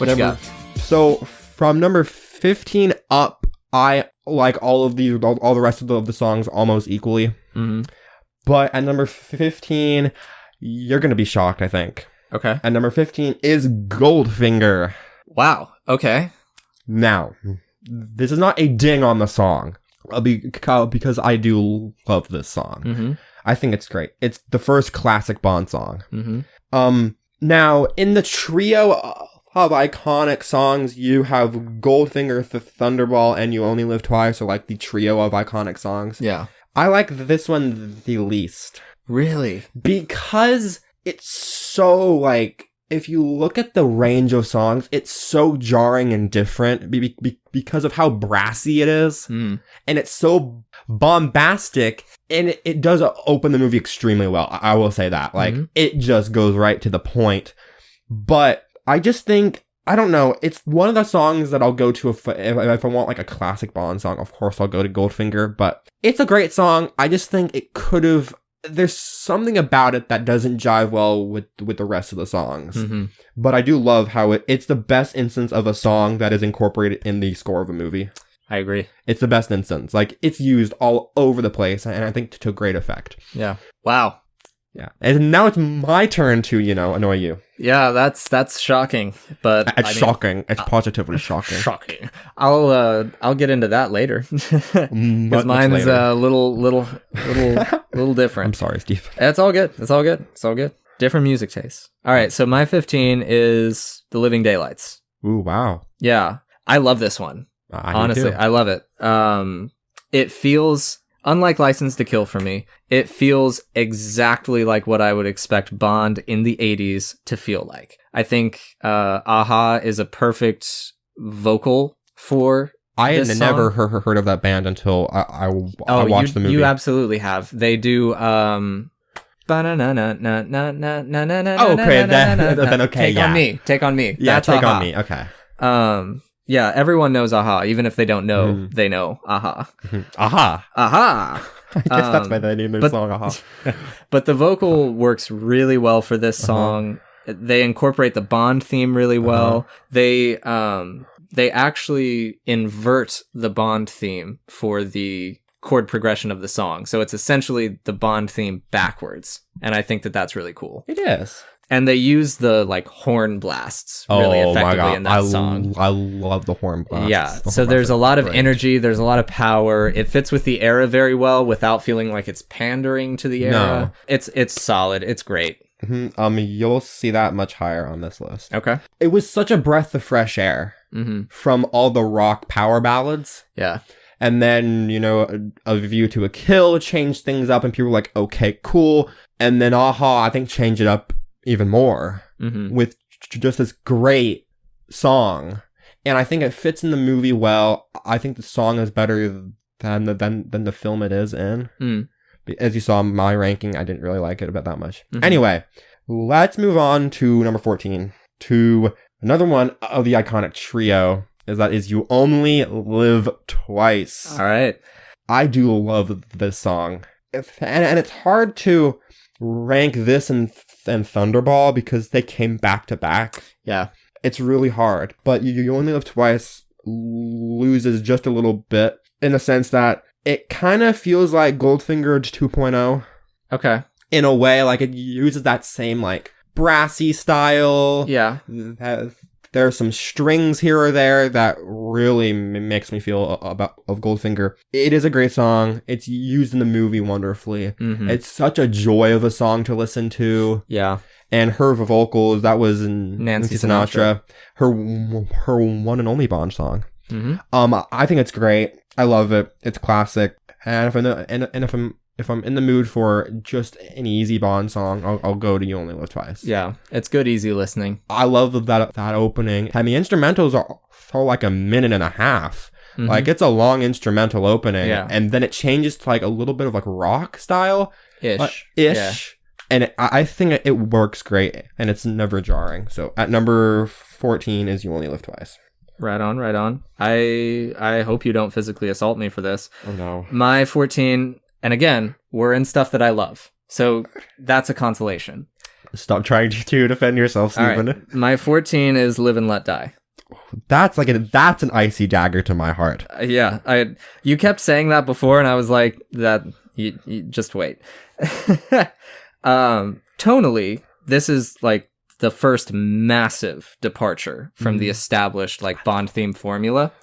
What you got? So from number 15 up, I like all the rest of the songs almost equally. Mm-hmm. But at number 15, you're going to be shocked, I think. Okay. At number 15 is Goldfinger. Wow. Okay. Now, this is not a ding on the song, because I do love this song. Mm-hmm. I think it's great. It's the first classic Bond song. Mm-hmm. Now, in the trio of iconic songs, you have Goldfinger, the Thunderbolt, and You Only Live Twice, or like the trio of iconic songs. Yeah. I like this one the least. Really? Because it's so, like, if you look at the range of songs, it's so jarring and different because of how brassy it is. Mm. And it's so bombastic, and it does open the movie extremely well. I will say that. Like, it just goes right to the point. But I just think, I don't know, it's one of the songs that I'll go to if I want like a classic Bond song. Of course, I'll go to Goldfinger, but it's a great song. I just think it could have, there's something about it that doesn't jive well with the rest of the songs. Mm-hmm. But I do love how it's the best instance of a song that is incorporated in the score of a movie. I agree. It's the best instance. Like, it's used all over the place, and I think to great effect. Yeah. Wow. Yeah. And now it's my turn to, annoy you. Yeah, that's shocking. But It's shocking. It's positively shocking. Shocking. I'll get into that later. Because mine's a little different. I'm sorry, Steve. It's all good. It's all good. Different music tastes. All right, so my 15 is The Living Daylights. Ooh, wow. Yeah. I love this one. Honestly, I love it. It feels, unlike License to Kill for me, it feels exactly like what I would expect Bond in the 80s to feel like. I think Aha is a perfect vocal for I this had song. never heard of that band until I watched the movie. You absolutely have. They do okay, then okay, Take on me. Yeah, That's Take Aha. on Me. Okay. Yeah, everyone knows Aha, even if they don't know, they know Aha. Aha. Aha. I guess that's why they named their song Aha. But the vocal works really well for this song. They incorporate the Bond theme really well. They actually invert the Bond theme for the chord progression of the song. So it's essentially the Bond theme backwards. And I think that that's really cool. It is. And they use the horn blasts really effectively in that song. I love the horn blasts. Yeah. So there's a lot of energy. There's a lot of power. It fits with the era very well without feeling like it's pandering to the era. No. It's solid. It's great. Mm-hmm. You'll see that much higher on this list. Okay. It was such a breath of fresh air from all the rock power ballads. Yeah. And then, A View to a Kill changed things up, and people were like, okay, cool. And then Aha, I think, changed it up even more with just this great song. And I think it fits in the movie well. I think the song is better than the film it is in. As you saw in my ranking, I didn't really like it about that much. Anyway, let's move on to number 14, to another one of the iconic trio. Is You Only Live Twice. All right. I do love this song. And it's hard to rank this and Thunderball because they came back to back. Yeah. It's really hard. But You Only Live Twice loses just a little bit in the sense that it kind of feels like Goldfinger 2.0. Okay. In a way, like it uses that same brassy style. Yeah. There are some strings here or there that really makes me feel of Goldfinger. It is a great song. It's used in the movie wonderfully. It's such a joy of a song to listen to. Yeah. And her vocals, that was in Nancy Sinatra. Her one and only Bond song. I think it's great. I love it. It's classic. And if I'm in the mood for just an easy Bond song, I'll go to You Only Live Twice. Yeah, it's good, easy listening. I love that opening. I mean, instrumentals are like a minute and a half. Like, it's a long instrumental opening. Yeah. And then it changes to a little bit of rock style. Ish. Yeah. And I think it works great, and it's never jarring. So at number 14 is You Only Live Twice. Right on. I hope you don't physically assault me for this. Oh, no. My 14... And again, we're in stuff that I love. So that's a consolation. Stop trying to defend yourself, Stephen. Right. My 14 is Live and Let Die. That's that's an icy dagger to my heart. You kept saying that before, and I was like, that you just wait. Tonally, this is like the first massive departure from the established like Bond theme formula.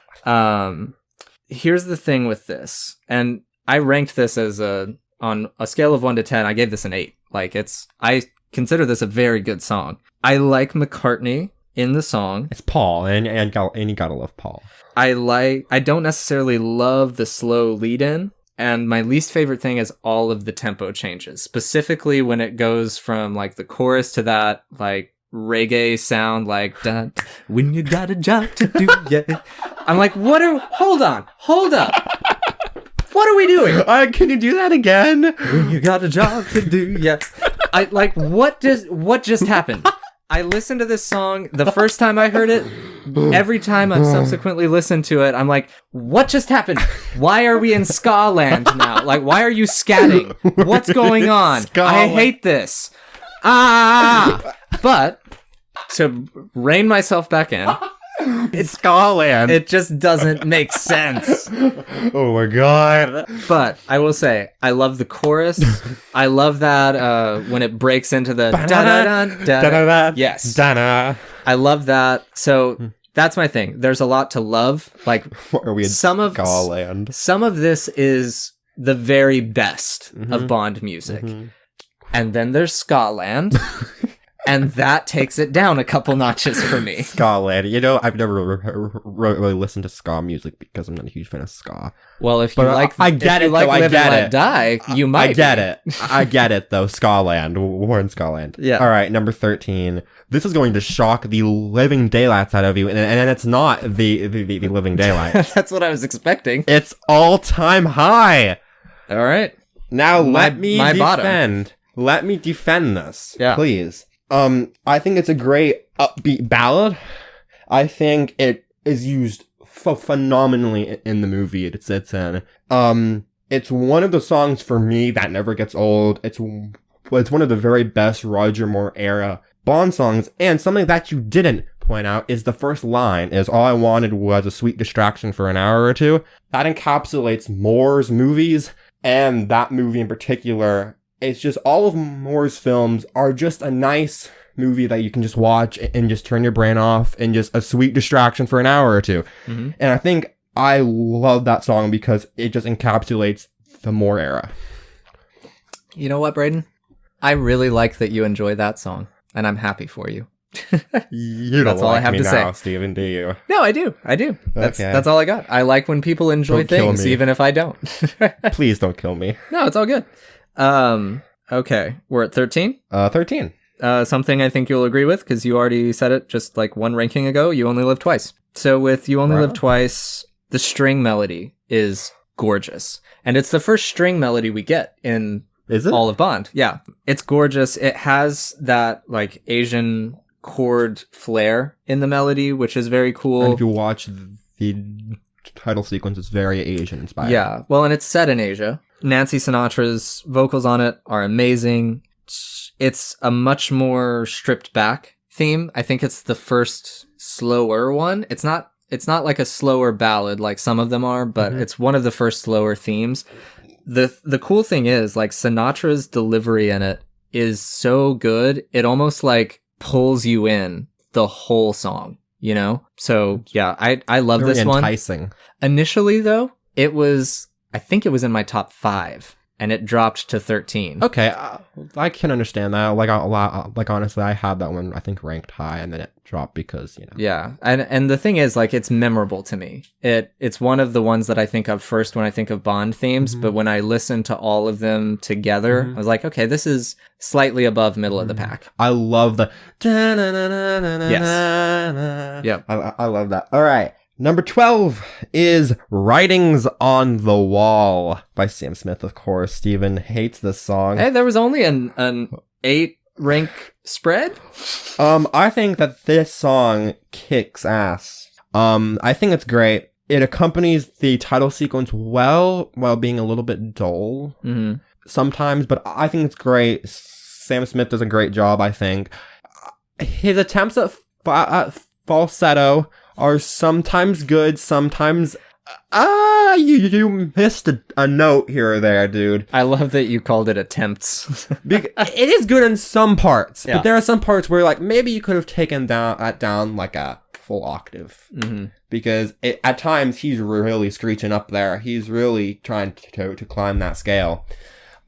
Here's the thing with this, and I ranked this as on a scale of 1 to 10. I gave this an 8. Like I consider this a very good song. I like McCartney in the song. It's Paul, and you gotta love Paul. I don't necessarily love the slow lead in, and my least favorite thing is all of the tempo changes, specifically when it goes from like the chorus to that like reggae sound, like when you got a job to do. Yeah, I'm like, hold up, what are we doing? Can you do that again? When you got a job to do. Yeah, I like what just happened? I listened to this song the first time I heard it. Every time I've subsequently listened to it, I'm like, what just happened? Why are we in ska land now? Like, why are you scatting? What's going on? I hate this. But to rein myself back in, it's Scotland. It just doesn't make sense. Oh my god. But I will say, I love the chorus. I love that when it breaks into the da-da-da-da. Yes. Da-da. I love that. So that's my thing. There's a lot to love. Like, are we in Scotland? Some of this is the very best of Bond music. And then there's Scotland. And that takes it down a couple notches for me. Scotland. You know, I've never really listened to ska music because I'm not a huge fan of ska. Well, if you Live and Let Die, you might. I get it, though. Scotland. We're in Scotland. Yeah. All right, number 13. This is going to shock the living daylights out of you, and it's not the living daylights. That's what I was expecting. It's all-time high. All right. Now, let me defend this, please. I think it's a great upbeat ballad. I think it is used phenomenally in the movie it's in. It's one of the songs for me that never gets old. It's one of the very best Roger Moore era Bond songs, and something that you didn't point out is the first line is all I wanted was a sweet distraction for an hour or two. That encapsulates Moore's movies, and that movie in particular. It's just all of Moore's films are just a nice movie that you can just watch and just turn your brain off and just a sweet distraction for an hour or two. And I think I love that song because it just encapsulates the Moore era. You know what, Brayden? I really like that you enjoy that song, and I'm happy for you. You don't that's all I have to now, say, Steven, do you? No, I do. That's all I got. I like when people enjoy things, even if I don't. Please don't kill me. No, it's all good. Okay, we're at 13. 13. Something I think you'll agree with, because you already said it just like one ranking ago. You Only Live Twice. So with You Only Live Twice, the string melody is gorgeous, and it's the first string melody we get in all of Bond. Yeah, it's gorgeous. It has that like Asian chord flair in the melody, which is very cool. And if you watch the title sequence, it's very Asian inspired. Yeah, well, and it's set in Asia. Nancy Sinatra's vocals on it are amazing. It's a much more stripped back theme. I think it's the first slower one. It's not like a slower ballad like some of them are, but it's one of the first slower themes. The cool thing is, like, Sinatra's delivery in it is so good, it almost like pulls you in the whole song, you know? So yeah, I love this one. Enticing. Initially though, I think it was in my top 5, and it dropped to 13. Okay, I can understand that. Like honestly, I had that one I think ranked high, and then it dropped because you know. Yeah, and the thing is, like, it's memorable to me. It's one of the ones that I think of first when I think of Bond themes. But when I listen to all of them together, I was like, okay, this is slightly above middle of the pack. I love the. Yes. Yep. I love that. All right. Number 12 is Writings on the Wall by Sam Smith, of course. Steven hates this song. Hey, there was only an 8 rank spread? I think that this song kicks ass. I think it's great. It accompanies the title sequence well, while being a little bit dull sometimes, but I think it's great. Sam Smith does a great job, I think. His attempts at falsetto are sometimes good, sometimes you missed a note here or there, dude. I love that you called it attempts. It is good in some parts, but there are some parts where like maybe you could have taken down like a full octave, because at times he's really screeching up there. He's really trying to climb that scale.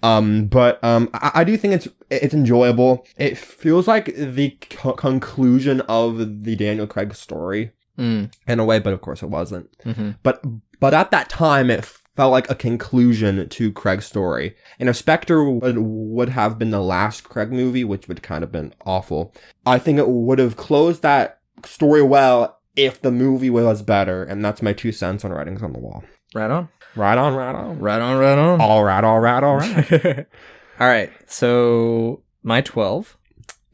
But I do think it's enjoyable. It feels like the conclusion of the Daniel Craig story. In a way, but of course it wasn't. But at that time, it felt like a conclusion to Craig's story. And if Spectre would have been the last Craig movie, which would kind of been awful, I think it would have closed that story well if the movie was better. And that's my 2 cents on Writings on the Wall. Right on. Right on, right on. Right on, right on. All right, all right, all right. All right, so my 12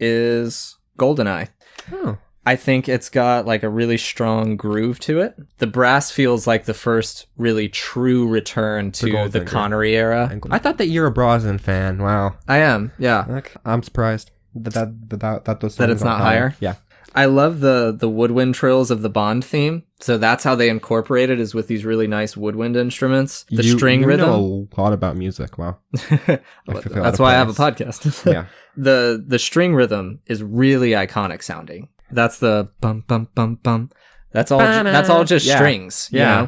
is GoldenEye. Oh. I think it's got like a really strong groove to it. The brass feels like the first really true return to the Connery era. I thought that you're a Brosnan fan. Wow. I am, yeah. I'm surprised that it's not higher. Yeah. I love the woodwind trills of the Bond theme. So that's how they incorporate it, is with these really nice woodwind instruments. The string rhythm. You know a lot about music. Wow. That's why I have a podcast. Yeah. The string rhythm is really iconic sounding. That's the bum bum bum bum. That's all just strings. Yeah.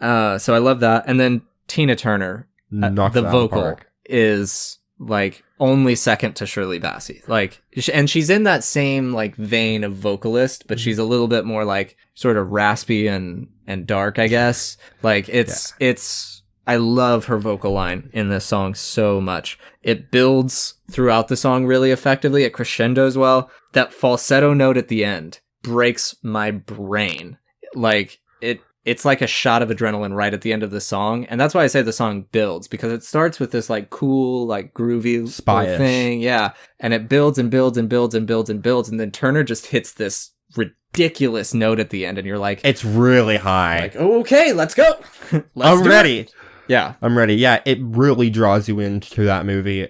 You know? So I love that. And then Tina Turner, the vocal is like only second to Shirley Bassey. Like, and she's in that same like vein of vocalist, but she's a little bit more like sort of raspy and dark, I guess. Like it's I love her vocal line in this song so much. It builds throughout the song really effectively. It crescendos well. That falsetto note at the end breaks my brain. Like it's like a shot of adrenaline right at the end of the song. And that's why I say the song builds, because it starts with this like cool, like groovy thing. Yeah. And it builds and builds and builds and builds and builds. And then Turner just hits this ridiculous note at the end. And you're like, it's really high. Like, okay, let's go. I'm ready. Yeah. I'm ready. Yeah. It really draws you into that movie.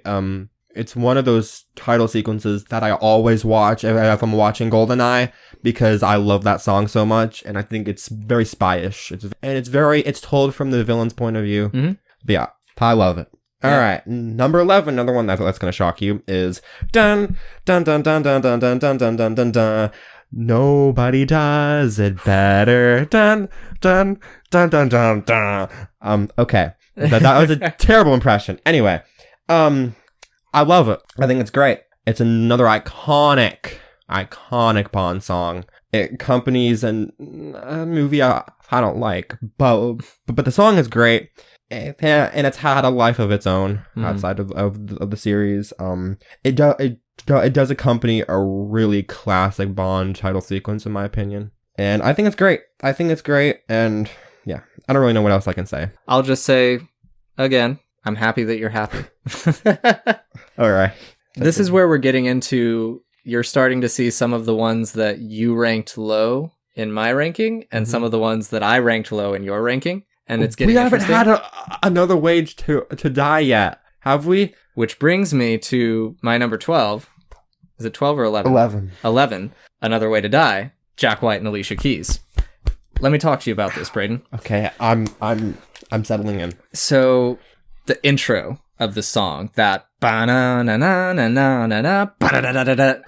It's one of those title sequences that I always watch if I'm watching GoldenEye, because I love that song so much, and I think it's very spy-ish. It's told from the villain's point of view. Mm-hmm. But yeah, I love it. All right, number 11, another one that's going to shock you, is dun dun dun dun dun dun dun dun dun dun dun dun. Nobody does it better. Dun dun dun dun dun dun. Okay, that was a terrible impression. Anyway, I love it. I think it's great. It's another iconic Bond song. It accompanies a movie I don't like, but the song is great, and it's had a life of its own outside of the series. It does accompany a really classic Bond title sequence, in my opinion, and I think it's great. And yeah, I don't really know what else I can say. I'll just say again, I'm happy that you're happy. All right. This is where we're getting into, you're starting to see some of the ones that you ranked low in my ranking, and some of the ones that I ranked low in your ranking. And it's getting interesting. We haven't had another Wage to Die yet, have we? Which brings me to my number 12. Is it 12 or 11? 11. 11. Another Way to Die. Jack White and Alicia Keys. Let me talk to you about this, Brayden. Okay, I'm settling in. So the intro of the song, that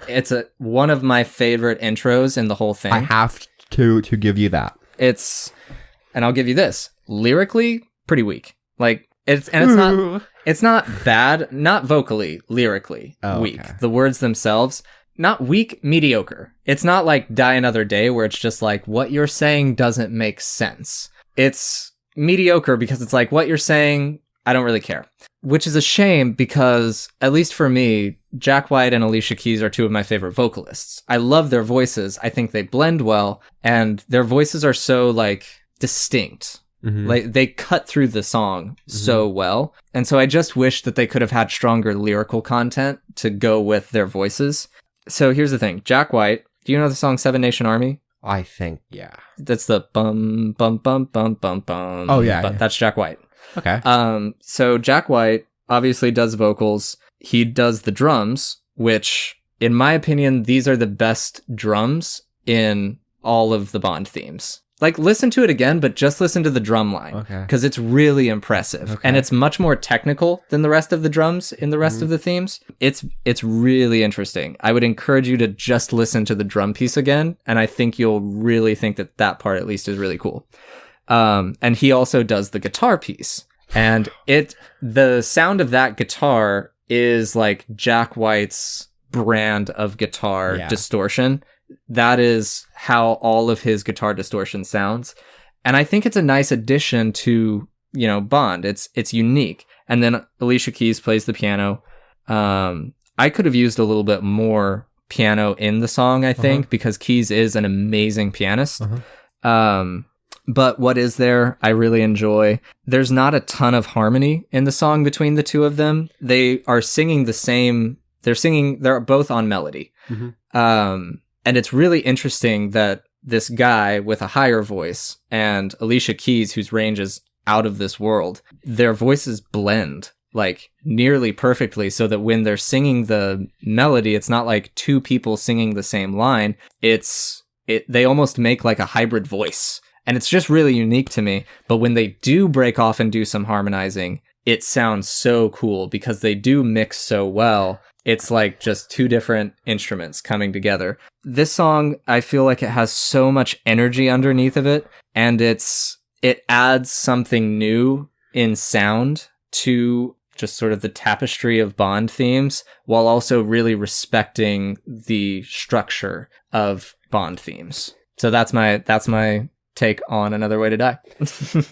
it's one of my favorite intros in the whole thing. I have to give you that. And I'll give you this. Lyrically, pretty weak. Like it's not bad, not vocally, lyrically weak. Okay. The words themselves, not weak, mediocre. It's not like Die Another Day where it's just like what you're saying doesn't make sense. It's mediocre because it's like what you're saying, I don't really care. Which is a shame because, at least for me, Jack White and Alicia Keys are two of my favorite vocalists. I love their voices. I think they blend well, and their voices are so, like, distinct. Mm-hmm. Like, they cut through the song so well. And so I just wish that they could have had stronger lyrical content to go with their voices. So here's the thing. Jack White, do you know the song Seven Nation Army? I think, yeah. That's the bum, bum, bum, bum, bum, bum. Oh, yeah. That's Jack White. Okay. So Jack White obviously does vocals. He does the drums which, in my opinion, these are the best drums in all of the Bond themes. Like, listen to it again, but just listen to the drum line. Okay. Because it's really impressive. Okay. And it's much more technical than the rest of the drums in the rest of the themes. It's really interesting. I would encourage you to just listen to the drum piece again, and I think you'll really think that part, at least, is really cool. And he also does the guitar piece. And the sound of that guitar is like Jack White's brand of guitar distortion. That is how all of his guitar distortion sounds. And I think it's a nice addition to, Bond. It's unique. And then Alicia Keys plays the piano. I could have used a little bit more piano in the song, I think, because Keys is an amazing pianist. But what is there, I really enjoy. There's not a ton of harmony in the song between the two of them. They are singing the same. They're both on melody. And it's really interesting that this guy with a higher voice and Alicia Keys, whose range is out of this world, their voices blend like nearly perfectly, so that when they're singing the melody, it's not like two people singing the same line. They almost make like a hybrid voice. And it's just really unique to me. But when they do break off and do some harmonizing, it sounds so cool because they do mix so well. It's like just two different instruments coming together. This song, I feel like it has so much energy underneath of it, and it adds something new in sound to just sort of the tapestry of Bond themes, while also really respecting the structure of Bond themes. So that's my take on Another Way to Die.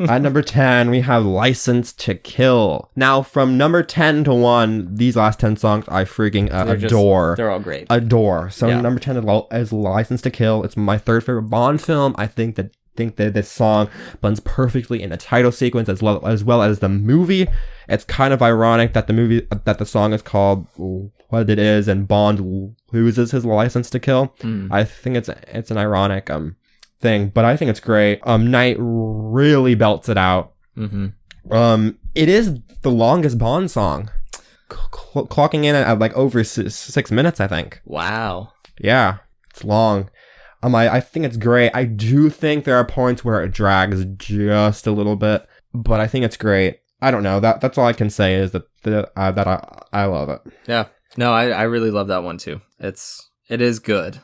At number 10, we have License to Kill. Now, from number 10 to 1, these last 10 songs I freaking adore. They're all great. Adore. So number 10 is License to Kill. It's my third favorite Bond film. I think that this song blends perfectly in the title sequence as well as the movie. It's kind of ironic that the song is called what it is, and Bond loses his license to kill. I think it's an ironic thing, but I think it's great. Knight really belts it out. It is the longest Bond song, clocking in at like over 6 minutes, I think. Wow. Yeah, it's long. I think it's great. I do think there are points where it drags just a little bit, but I think it's great. I don't know. That's all I can say is that I love it. Yeah. No, I really love that one too. It is good.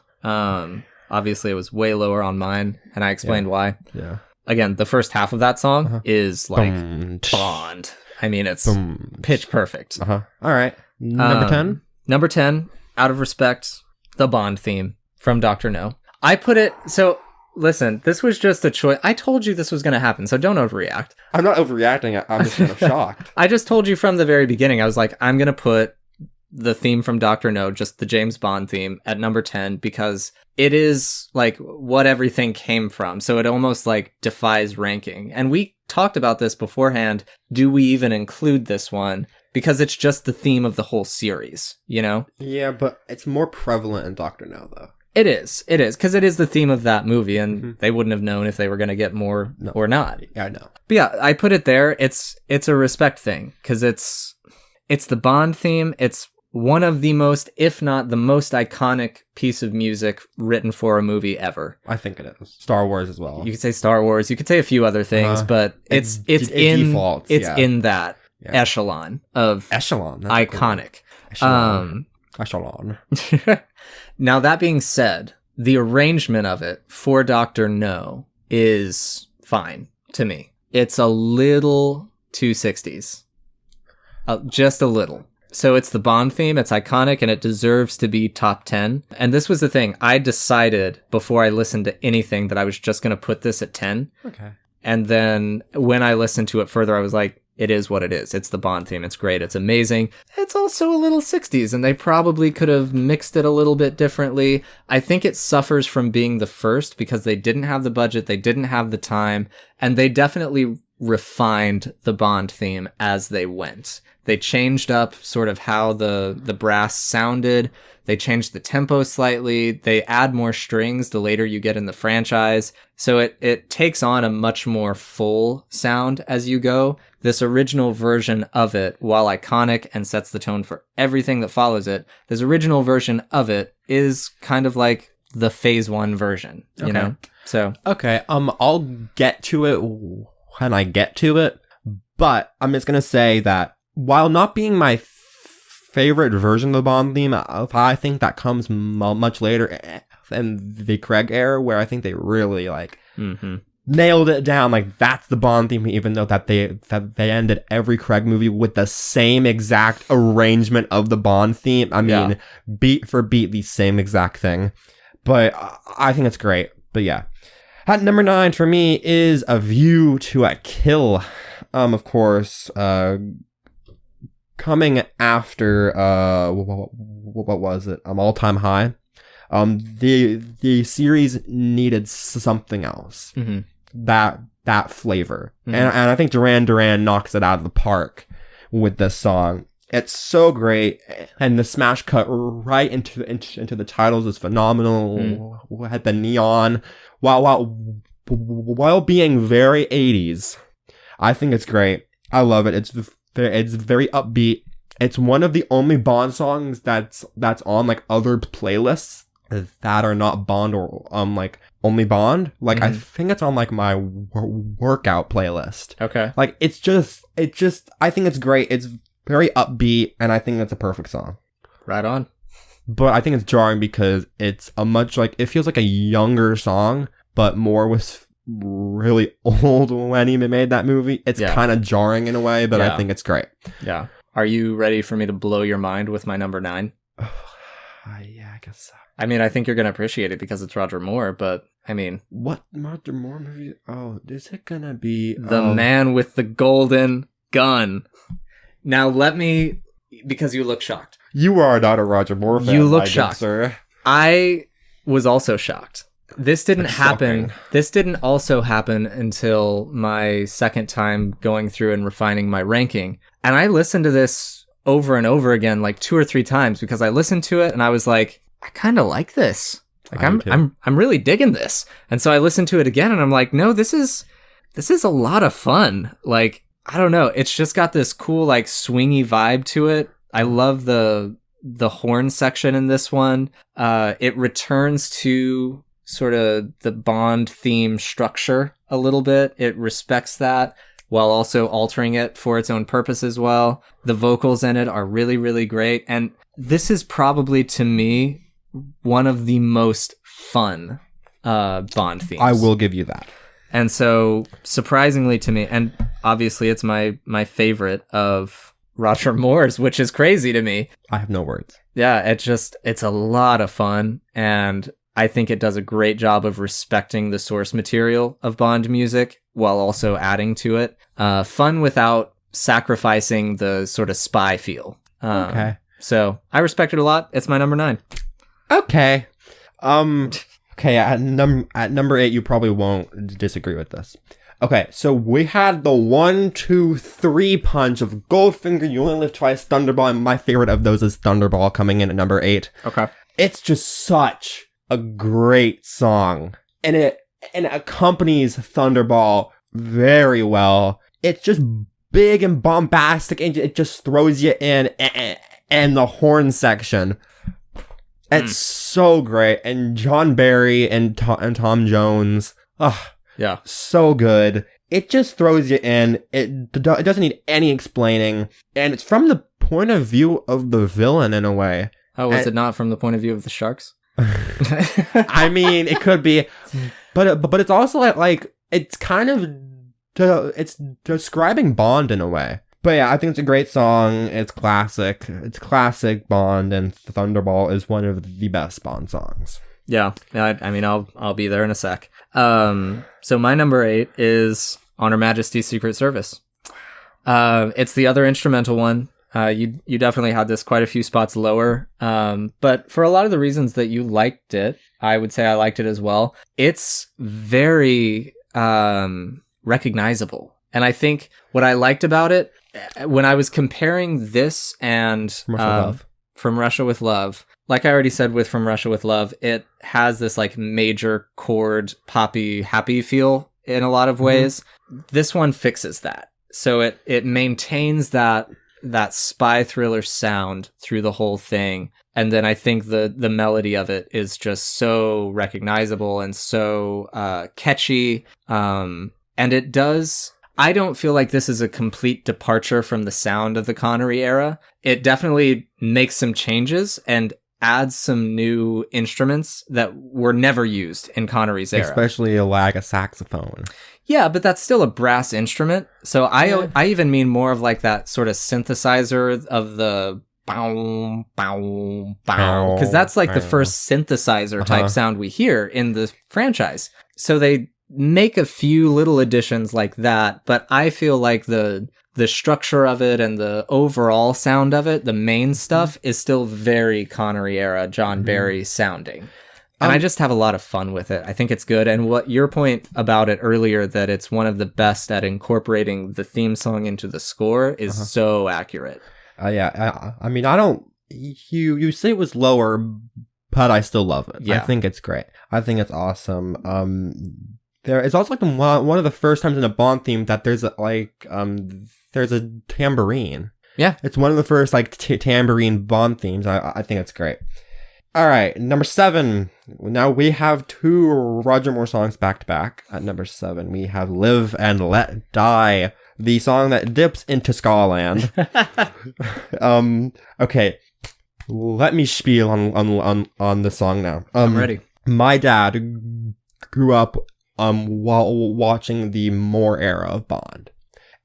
Obviously, it was way lower on mine, and I explained why. Yeah. Again, the first half of that song is like Bond. I mean, it's pitch perfect. All right. Number 10? Number 10, out of respect, the Bond theme from Dr. No. I put it... So, listen, this was just a choice. I told you this was going to happen, so don't overreact. I'm not overreacting. I'm just kind of shocked. I just told you from the very beginning. I was like, I'm going to put the theme from Dr. No, just the James Bond theme, at number 10, because it is like what everything came from. So it almost like defies ranking. And we talked about this beforehand. Do we even include this one? Because it's just the theme of the whole series, Yeah, but it's more prevalent in Dr. No, though. It is, because it is the theme of that movie, and they wouldn't have known if they were going to get more or not. Yeah, I know. But yeah, I put it there. It's a respect thing, because it's the Bond theme. It's one of the most, if not the most iconic piece of music written for a movie ever. I think it is. Star Wars as well. You could say Star Wars. You could say a few other things, but it's in defaults, in that echelon of iconic. Echelon. Now, that being said, the arrangement of it for Dr. No is fine to me. It's a little 260s. Just a little. So it's the Bond theme, it's iconic, and it deserves to be top 10. And this was the thing. I decided before I listened to anything that I was just going to put this at 10. Okay. And then when I listened to it further, I was like, it is what it is. It's the Bond theme. It's great. It's amazing. It's also a little 60s, and they probably could have mixed it a little bit differently. I think it suffers from being the first because they didn't have the budget, they didn't have the time, and they definitely refined the Bond theme as they went. They changed up sort of how the brass sounded. They changed the tempo slightly. They add more strings the later you get in the franchise. So it takes on a much more full sound as you go. this original version of it, while iconic and sets the tone for everything that follows it, this original version of it is kind of like the phase 1 version, you know? So okay, I'll get to it when I get to it, but I'm just gonna say that while not being my favorite version of the Bond theme, I think that comes much later in the Craig era, where I think they really like nailed it down. Like, that's the Bond theme, even though that they ended every Craig movie with the same exact arrangement of the Bond theme. I mean, beat for beat, the same exact thing. But I think it's great. But yeah. At number 9 for me is A View to a Kill. Of course, coming after, what was it? All Time High. The series needed something else. That flavor. And I think Duran Duran knocks it out of the park with this song. It's so great, and the smash cut right into the titles is phenomenal. At the neon, while being very 80s, I think it's great. I love it. It's very upbeat. It's one of the only Bond songs that's on like other playlists that are not Bond or like only Bond. Like I think it's on like my workout playlist. Okay. Like it just I think it's great. It's very upbeat, and I think it's a perfect song. Right on. But I think it's jarring because it's a much like, it feels like a younger song, but Moore was really old when he made that movie. It's kind of jarring in a way, but I think it's great. Yeah. Are you ready for me to blow your mind with my number 9? Yeah, I guess so. I mean, I think you're going to appreciate it because it's Roger Moore, but I mean... What Roger Moore movie? Oh, is it going to be... The Man with the Golden Gun. Now let me... Because you look shocked. You are not a Roger Moore fan. You look shocked. Sir. I was also shocked. This didn't happen. This didn't also happen until my second time going through and refining my ranking. And I listened to this over and over again, like 2 or 3 times, because I listened to it and I was like, I kind of like this. Like I'm really digging this. And so I listened to it again and I'm like, no, this is a lot of fun. Like, I don't know. It's just got this cool, like, swingy vibe to it. I love the horn section in this one. It returns to sort of the Bond theme structure a little bit. It respects that while also altering it for its own purpose as well. The vocals in it are really, really great. And this is probably, to me, one of the most fun Bond themes. I will give you that. And so, surprisingly to me, and obviously it's my favorite of Roger Moore's, which is crazy to me. I have no words. Yeah, it's a lot of fun, and I think it does a great job of respecting the source material of Bond music while also adding to it. Fun without sacrificing the sort of spy feel. Okay. So, I respect it a lot. It's my number 9. Okay. Okay, at number 8, you probably won't disagree with this. Okay, so we had the 1, 2, 3 punch of Goldfinger, You Only Live Twice, Thunderbolt, and my favorite of those is Thunderbolt coming in at number 8. Okay. It's just such a great song, and it accompanies Thunderbolt very well. It's just big and bombastic, and it just throws you in, and the horn section. It's so great, and John Barry and Tom Jones, yeah, so good. It just throws you in. It doesn't need any explaining, and it's from the point of view of the villain in a way. Oh, was it not from the point of view of the sharks? I mean, it could be, but it's also like it's kind of it's describing Bond in a way. But yeah, I think it's a great song. It's classic. It's classic Bond, and Thunderbolt is one of the best Bond songs. Yeah, I mean, I'll be there in a sec. So my number 8 is On Her Majesty's Secret Service. It's the other instrumental one. You definitely had this quite a few spots lower. But for a lot of the reasons that you liked it, I would say I liked it as well. It's very recognizable. And I think what I liked about it, when I was comparing this and From Russia with Love, like I already said with From Russia with Love, it has this like major chord, poppy, happy feel in a lot of ways. This one fixes that. So it maintains that spy thriller sound through the whole thing. And then I think the melody of it is just so recognizable and so catchy. And it does... I don't feel like this is a complete departure from the sound of the Connery era. It definitely makes some changes and adds some new instruments that were never used in Connery's era. Especially a saxophone. Yeah, but that's still a brass instrument. So I even mean more of like that sort of synthesizer of the bow, bow, bow. Because that's like the first synthesizer type sound we hear in the franchise. So they make a few little additions like that, but I feel like the structure of it and the overall sound of it, the main stuff, is still very Connery era John Barry sounding. And I just have a lot of fun with it. I think it's good. And what your point about it earlier, that it's one of the best at incorporating the theme song into the score, is so accurate. Yeah. I mean, I don't... You say it was lower, but I still love it. Yeah. I think it's great. I think it's awesome. It's also like one of the first times in a Bond theme that there's a tambourine. Yeah. It's one of the first tambourine Bond themes. I think it's great. All right, number 7. Now we have 2 Roger Moore songs back to back. At number 7, we have Live and Let Die, the song that dips into Skaland. Okay, let me spiel on the song now. I'm ready. My dad grew up while watching the Moore era of Bond,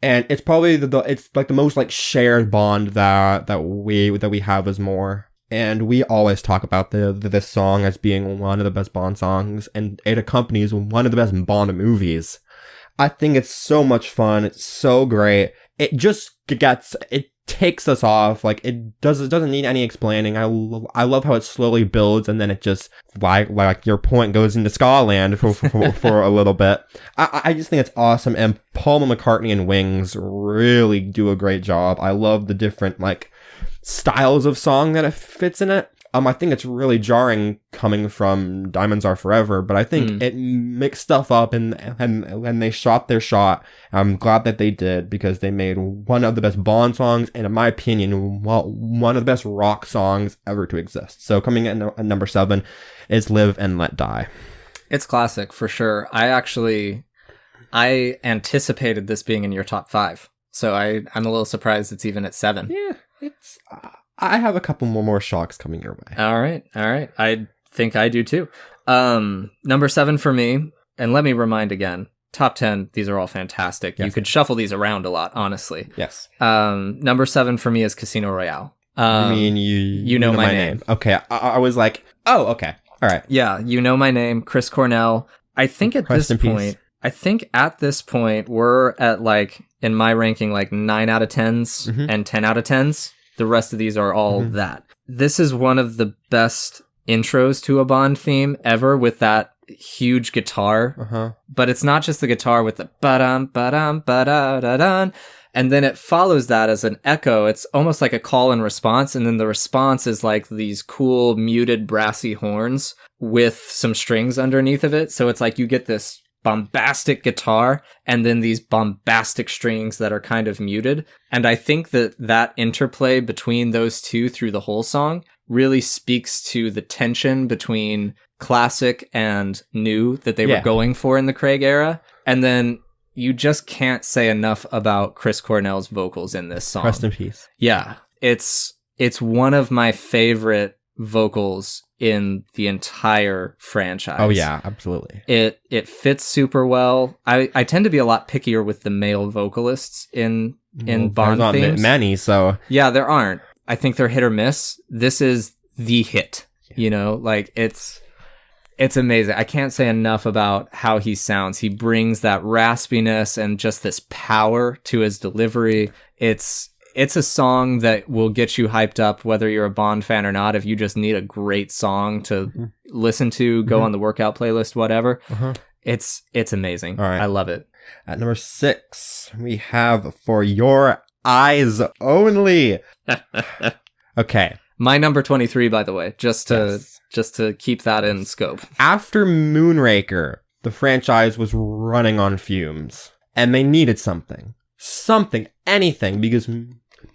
and it's probably it's like the most shared Bond that we have as Moore. And we always talk about this song as being one of the best Bond songs, and it accompanies one of the best Bond movies. I think it's so much fun. It's so great. It just takes us off. It doesn't need any explaining. I love how it slowly builds, and then it just, like your point, goes into Skaland for a little bit. I just think it's awesome, and Paul McCartney and Wings really do a great job. I love the different, styles of song that it fits in it. I think it's really jarring coming from Diamonds Are Forever, but I think it mixed stuff up, and they shot their shot. I'm glad that they did, because they made one of the best Bond songs, and in my opinion, one of the best rock songs ever to exist. So coming in at number 7 is Live and Let Die. It's classic for sure. I anticipated this being in your top 5, so I'm a little surprised it's even at 7. Yeah. I have a couple more shocks coming your way. All right. I think I do too. Number 7 for me, and let me remind again, top 10, these are all fantastic. Yes. You could shuffle these around a lot, honestly. Yes. Number 7 for me is Casino Royale. I mean, you know my name. Okay, I was like, oh, okay. All right. Yeah, You Know My Name, Chris Cornell. I think at this point, we're at in my ranking, 9 out of 10s and 10 out of 10s. The rest of these are all that. This is one of the best intros to a Bond theme ever, with that huge guitar. But it's not just the guitar with the ba-dum, ba-dum, ba-da-da-dun. And then it follows that as an echo. It's almost like a call and response. And then the response is these cool muted brassy horns with some strings underneath of it. So it's you get this bombastic guitar and then these bombastic strings that are kind of muted. And I think that interplay between those two through the whole song really speaks to the tension between classic and new that they were going for in the Craig era. And then you just can't say enough about Chris Cornell's vocals in this song. Rest in peace. Yeah, it's one of my favorite vocals in the entire franchise. Oh yeah, absolutely. It fits super well. I tend to be a lot pickier with the male vocalists in Bond themes. Not many, so yeah, there aren't. I think they're hit or miss. This is the hit. It's amazing. I can't say enough about how he sounds. He brings that raspiness and just this power to his delivery. It's a song that will get you hyped up, whether you're a Bond fan or not. If you just need a great song to listen to, go on the workout playlist, whatever. It's amazing. All right. I love it. At number 6, we have For Your Eyes Only. Okay. My number 23, by the way, just to keep that in scope. After Moonraker, the franchise was running on fumes, and they needed something. something, anything, because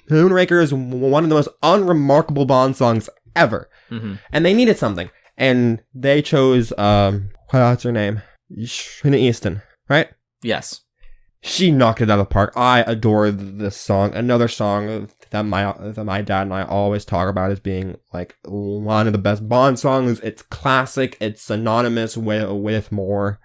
Moonraker is one of the most unremarkable Bond songs ever. Mm-hmm. And they needed something. And they chose, what's her name? Whitney Houston, right? Yes. She knocked it out of the park. I adore this song. Another song that my dad and I always talk about as being like one of the best Bond songs. It's classic. It's synonymous with more.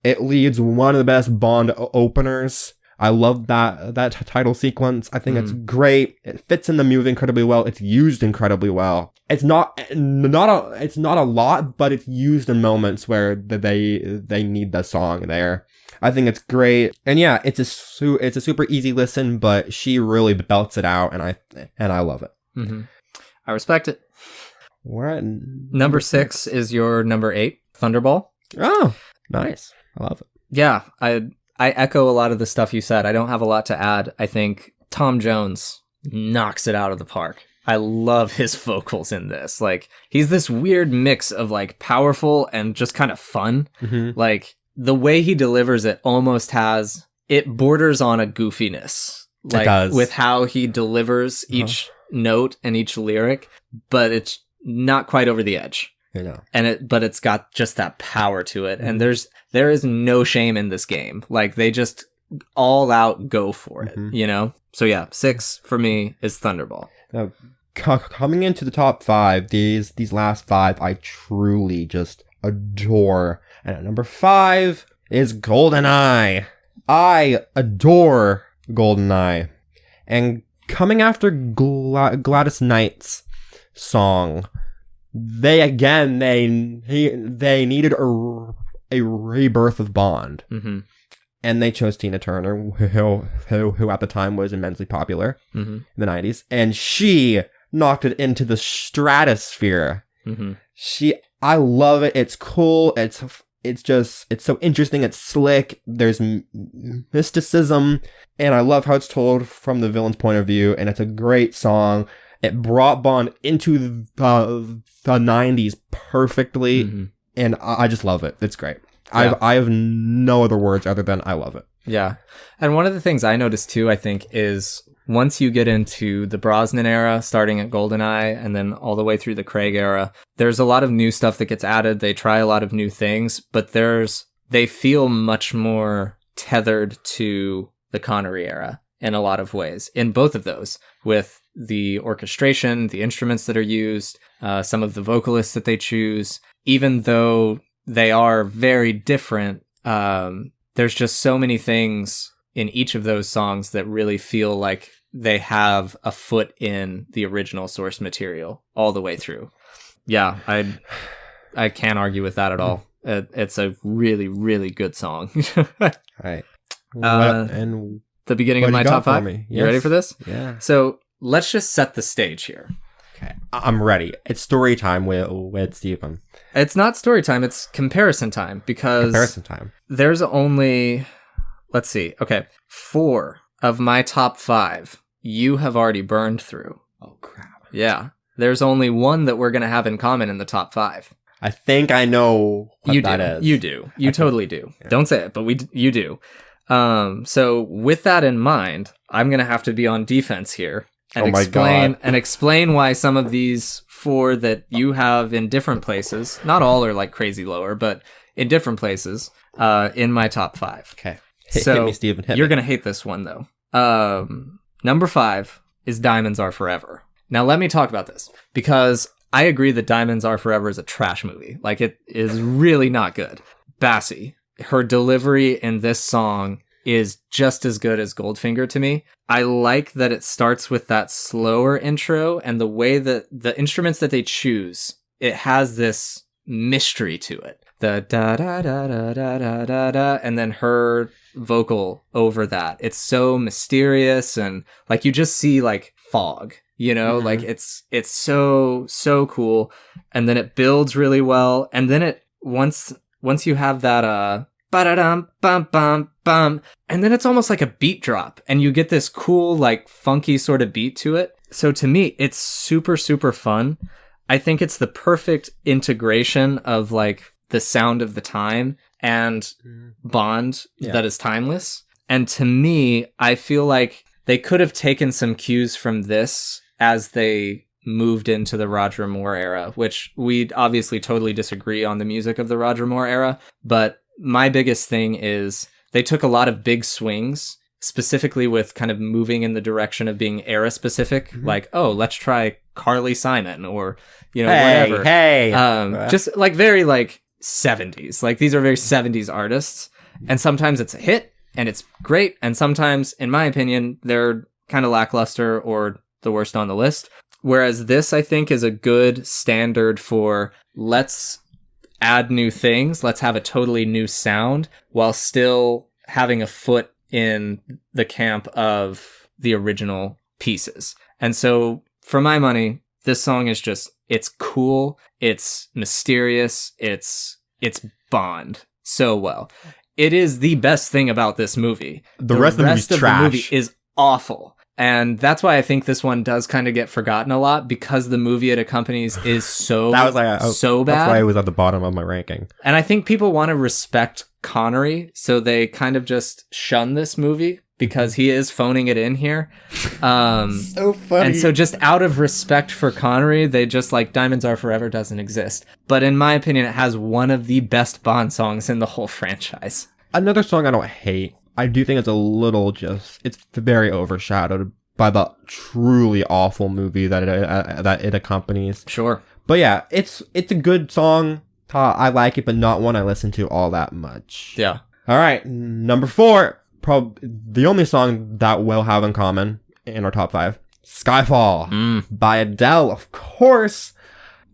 It leads one of the best Bond openers. I love that title sequence. I think it's great. It fits in the movie incredibly well. It's used incredibly well. It's not a lot, but it's used in moments where they need the song there. I think it's great. And yeah, it's a super easy listen, but she really belts it out, and I love it. Mm-hmm. I respect it. We're at number 6 is your number 8, Thunderbolt. Oh, nice. I love it. Yeah, I echo a lot of the stuff you said. I don't have a lot to add. I think Tom Jones knocks it out of the park. I love his vocals in this. Like, he's this weird mix of like powerful and just kind of fun. Mm-hmm. Like, the way he delivers it almost it borders on a goofiness. Like, it does. With how he delivers each note and each lyric, but it's not quite over the edge. I know. But it's got just that power to it. And there is no shame in this game. Like, they just all out go for it, you know? So yeah, 6 for me is Thunderbolt. Now, coming into the top 5, these last 5, I truly just adore. And at number 5 is GoldenEye. I adore GoldenEye. And coming after Gladys Knight's song, they needed a rebirth of Bond. Mm-hmm. And they chose Tina Turner, who at the time was immensely popular in the 90s. And she knocked it into the stratosphere. Mm-hmm. I love it. It's cool. It's so interesting. It's slick. There's mysticism. And I love how it's told from the villain's point of view. And it's a great song. It brought Bond into the 90s perfectly. Mm-hmm. And I just love it. It's great. Yeah. I have no other words other than I love it. Yeah. And one of the things I noticed too, I think, is once you get into the Brosnan era, starting at GoldenEye and then all the way through the Craig era, there's a lot of new stuff that gets added. They try a lot of new things, but they feel much more tethered to the Connery era in a lot of ways, in both of those, with the orchestration, the instruments that are used, some of the vocalists that they choose. Even though they are very different, there's just so many things in each of those songs that really feel like they have a foot in the original source material all the way through. Yeah, I can't argue with that at all. It's a really, really good song. Right. And the beginning of my top 5. Yes. You ready for this? Yeah. So let's just set the stage here. Okay, I'm ready. It's story time with Stephen. It's not story time, it's comparison time, because there's only, let's see, okay, 4 of my top 5 you have already burned through. Oh, crap. Yeah. There's only one that we're going to have in common in the top 5. I think I know what that is. You do. You totally do. Yeah. Don't say it, but you do. So with that in mind, I'm going to have to be on defense here. And explain why some of these 4 that you have in different places, not all are like crazy lower, but in different places, in my top 5. Okay. Hit me, Steven. You're going to hate this one, though. Number 5 is Diamonds Are Forever. Now, let me talk about this, because I agree that Diamonds Are Forever is a trash movie. Like, it is really not good. Bassie, her delivery in this song is just as good as Goldfinger to me. I like that it starts with that slower intro, and the way that the instruments that they choose, it has this mystery to it. The da da da da da da da da, and then her vocal over that. It's so mysterious, and like you just see like fog, you know, like it's so cool. And then it builds really well, and then it once you have that ba-da-dum, bum, bum, bum. And then it's almost like a beat drop, and you get this cool, like, funky sort of beat to it. So to me, it's super, super fun. I think it's the perfect integration of, like, the sound of the time and Bond that is timeless. And to me, I feel like they could have taken some cues from this as they moved into the Roger Moore era, which we obviously totally disagree on the music of the Roger Moore era. But my biggest thing is they took a lot of big swings, specifically with kind of moving in the direction of being era specific. Mm-hmm. Like, oh, let's try Carly Simon or, whatever. Just like very like 70s. Like these are very 70s artists. And sometimes it's a hit and it's great. And sometimes, in my opinion, they're kind of lackluster or the worst on the list. Whereas this, I think, is a good standard for let's add new things. Let's have a totally new sound while still having a foot in the camp of the original pieces. And so for my money, this song is just, it's cool. It's mysterious. It's Bond so well. It is the best thing about this movie. The rest of the movie is awful. And that's why I think this one does kind of get forgotten a lot, because the movie it accompanies is so so bad. That's why it was at the bottom of my ranking. And I think people want to respect Connery, so they kind of just shun this movie because he is phoning it in here. So funny. And so just out of respect for Connery, they just like Diamonds Are Forever doesn't exist. But in my opinion, it has one of the best Bond songs in the whole franchise. Another song I don't hate. I do think it's very overshadowed by the truly awful movie that it accompanies. Sure. But yeah, it's a good song. I like it, but not one I listen to all that much. Yeah. All right, number 4, probably the only song that we'll have in common in our top 5, Skyfall by Adele, of course.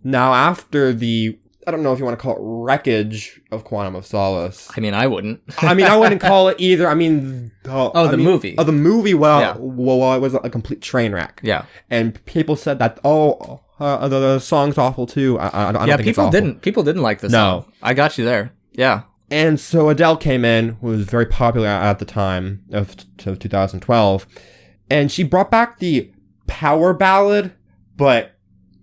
Now, after the, I don't know if you want to call it wreckage of Quantum of Solace. I mean, I wouldn't. I wouldn't call it either. I mean... the movie. Oh, the movie, well, it was a complete train wreck. Yeah. And people said that, the song's awful too. I don't think it's awful. People didn't like this song. I got you there. Yeah. And so Adele came in, who was very popular at the time of 2012, and she brought back the power ballad, but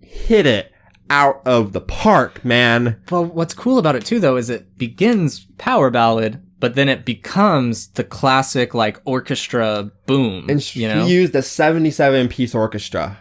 hit it out of the park, man. Well, what's cool about it too, though, is it begins power ballad, but then it becomes the classic like orchestra boom. And she used a 77-piece orchestra.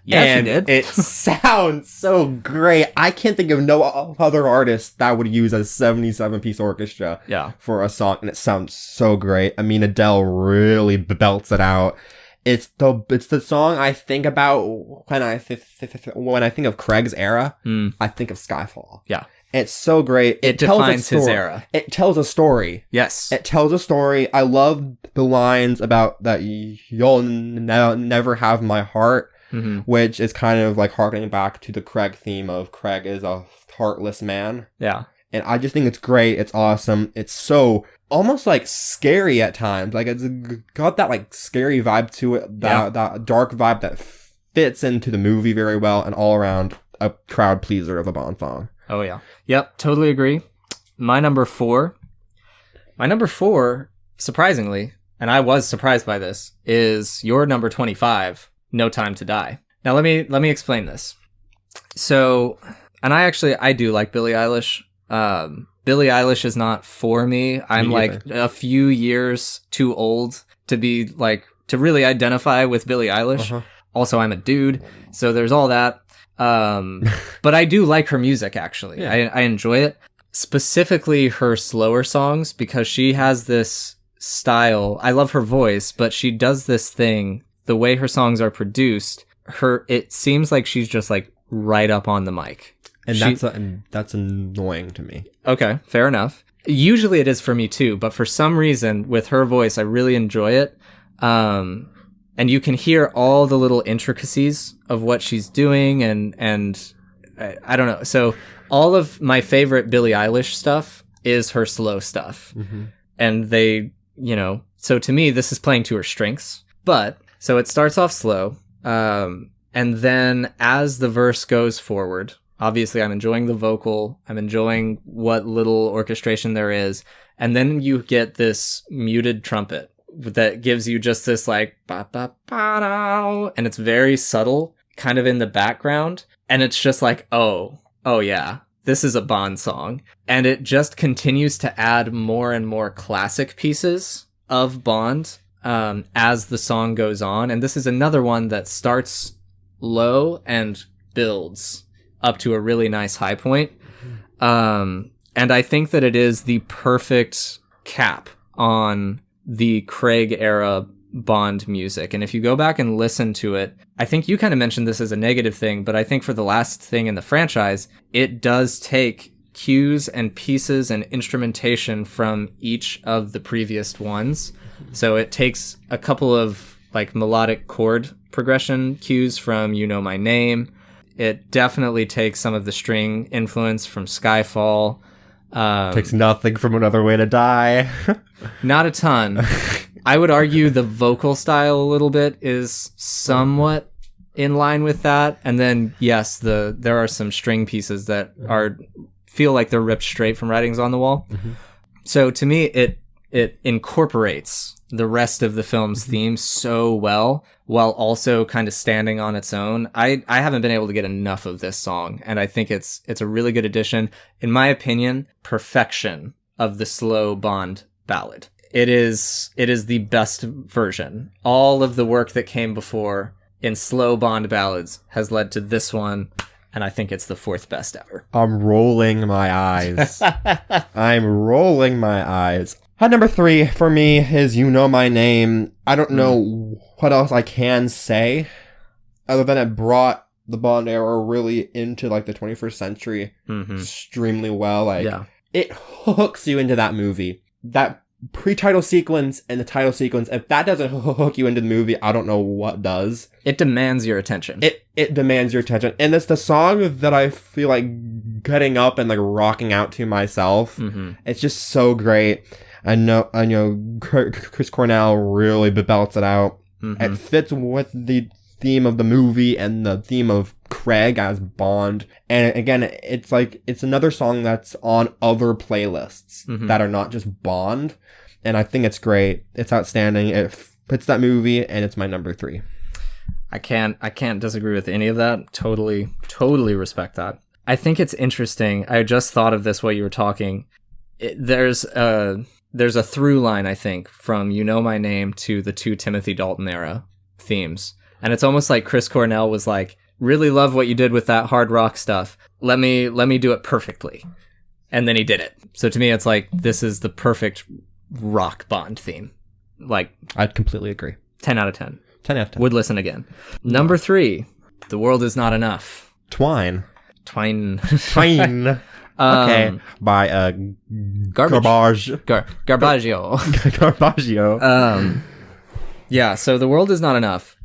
Yeah, she did. It sounds so great. I can't think of no other artist that would use a 77-piece orchestra for a song, and it sounds so great. I mean, Adele really belts it out. It's the song I think about when I think of Craig's era. I think of Skyfall. Yeah. It's so great. It defines his era. It tells a story. Yes. It tells a story. I love the lines about that you'll never have my heart, which is kind of like harkening back to the Craig theme of Craig is a heartless man. Yeah. And I just think it's great. It's awesome. It's so almost like scary at times. Like it's got that like scary vibe to it. That dark vibe that fits into the movie very well, and all around a crowd pleaser of a Bond song. Oh yeah. Yep. Totally agree. My number four, surprisingly, and I was surprised by this, is your number 25, No Time to Die. Now let me explain this. So, and I do like Billie Eilish. Billie Eilish is not for me. I'm like a few years too old to be like, to really identify with Billie Eilish. Also, I'm a dude, so there's all that. But I do like her music, actually. Yeah. I enjoy it. Specifically her slower songs, because she has this style. I love her voice, but she does this thing, the way her songs are produced, it seems like she's just like right up on the mic. And that's annoying to me. Okay, fair enough. Usually it is for me too, but for some reason with her voice, I really enjoy it. And you can hear all the little intricacies of what she's doing, and I don't know. So all of my favorite Billie Eilish stuff is her slow stuff. And they, so to me, this is playing to her strengths. But, so it starts off slow, and then as the verse goes forward, obviously, I'm enjoying the vocal. I'm enjoying what little orchestration there is. And then you get this muted trumpet that gives you just this like, ba ba ba da, and it's very subtle, kind of in the background. And it's just like, oh yeah, this is a Bond song. And it just continues to add more and more classic pieces of Bond as the song goes on. And this is another one that starts low and builds up to a really nice high point. And I think that it is the perfect cap on the Craig era Bond music. And if you go back and listen to it, I think you kind of mentioned this as a negative thing, but I think for the last thing in the franchise, it does take cues and pieces and instrumentation from each of the previous ones. So it takes a couple of like melodic chord progression cues from You Know My Name. It definitely takes some of the string influence from Skyfall. Takes nothing from Another Way to Die. Not a ton. I would argue the vocal style a little bit is somewhat in line with that. And then, yes, there are some string pieces that feel like they're ripped straight from Writings on the Wall. Mm-hmm. So to me, it incorporates the rest of the film's theme so well, while also kind of standing on its own. I haven't been able to get enough of this song, and I think it's a really good addition. In my opinion, perfection of the slow Bond ballad. It is the best version. All of the work that came before in slow Bond ballads has led to this one, and I think it's the fourth best ever. I'm rolling my eyes. I'm rolling my eyes. Number 3 for me is You Know My Name. I don't know what else I can say other than it brought the Bond era really into like the 21st century extremely well. It hooks you into that movie. That pre-title sequence and the title sequence, if that doesn't hook you into the movie, I don't know what does. It demands your attention. It demands your attention. And it's the song that I feel like getting up and like rocking out to myself. Mm-hmm. It's just so great. I know Chris Cornell really belts it out. Mm-hmm. It fits with the theme of the movie and the theme of Craig as Bond. And again, it's another song that's on other playlists that are not just Bond. And I think it's great. It's outstanding. It fits that movie, and it's my number 3. I can't disagree with any of that. Totally respect that. I think it's interesting. I just thought of this while you were talking. There's a through line, I think, from You Know My Name to the 2 Timothy Dalton era themes. And it's almost like Chris Cornell was like, really love what you did with that hard rock stuff. Let me do it perfectly. And then he did it. So to me, it's like, this is the perfect rock Bond theme. Like, I'd completely agree. 10 out of 10. 10 out of 10. Would listen again. Number 3, The World Is Not Enough. Twine. Okay. By Garbaggio. Garbaggio. Yeah, so The World Is Not Enough.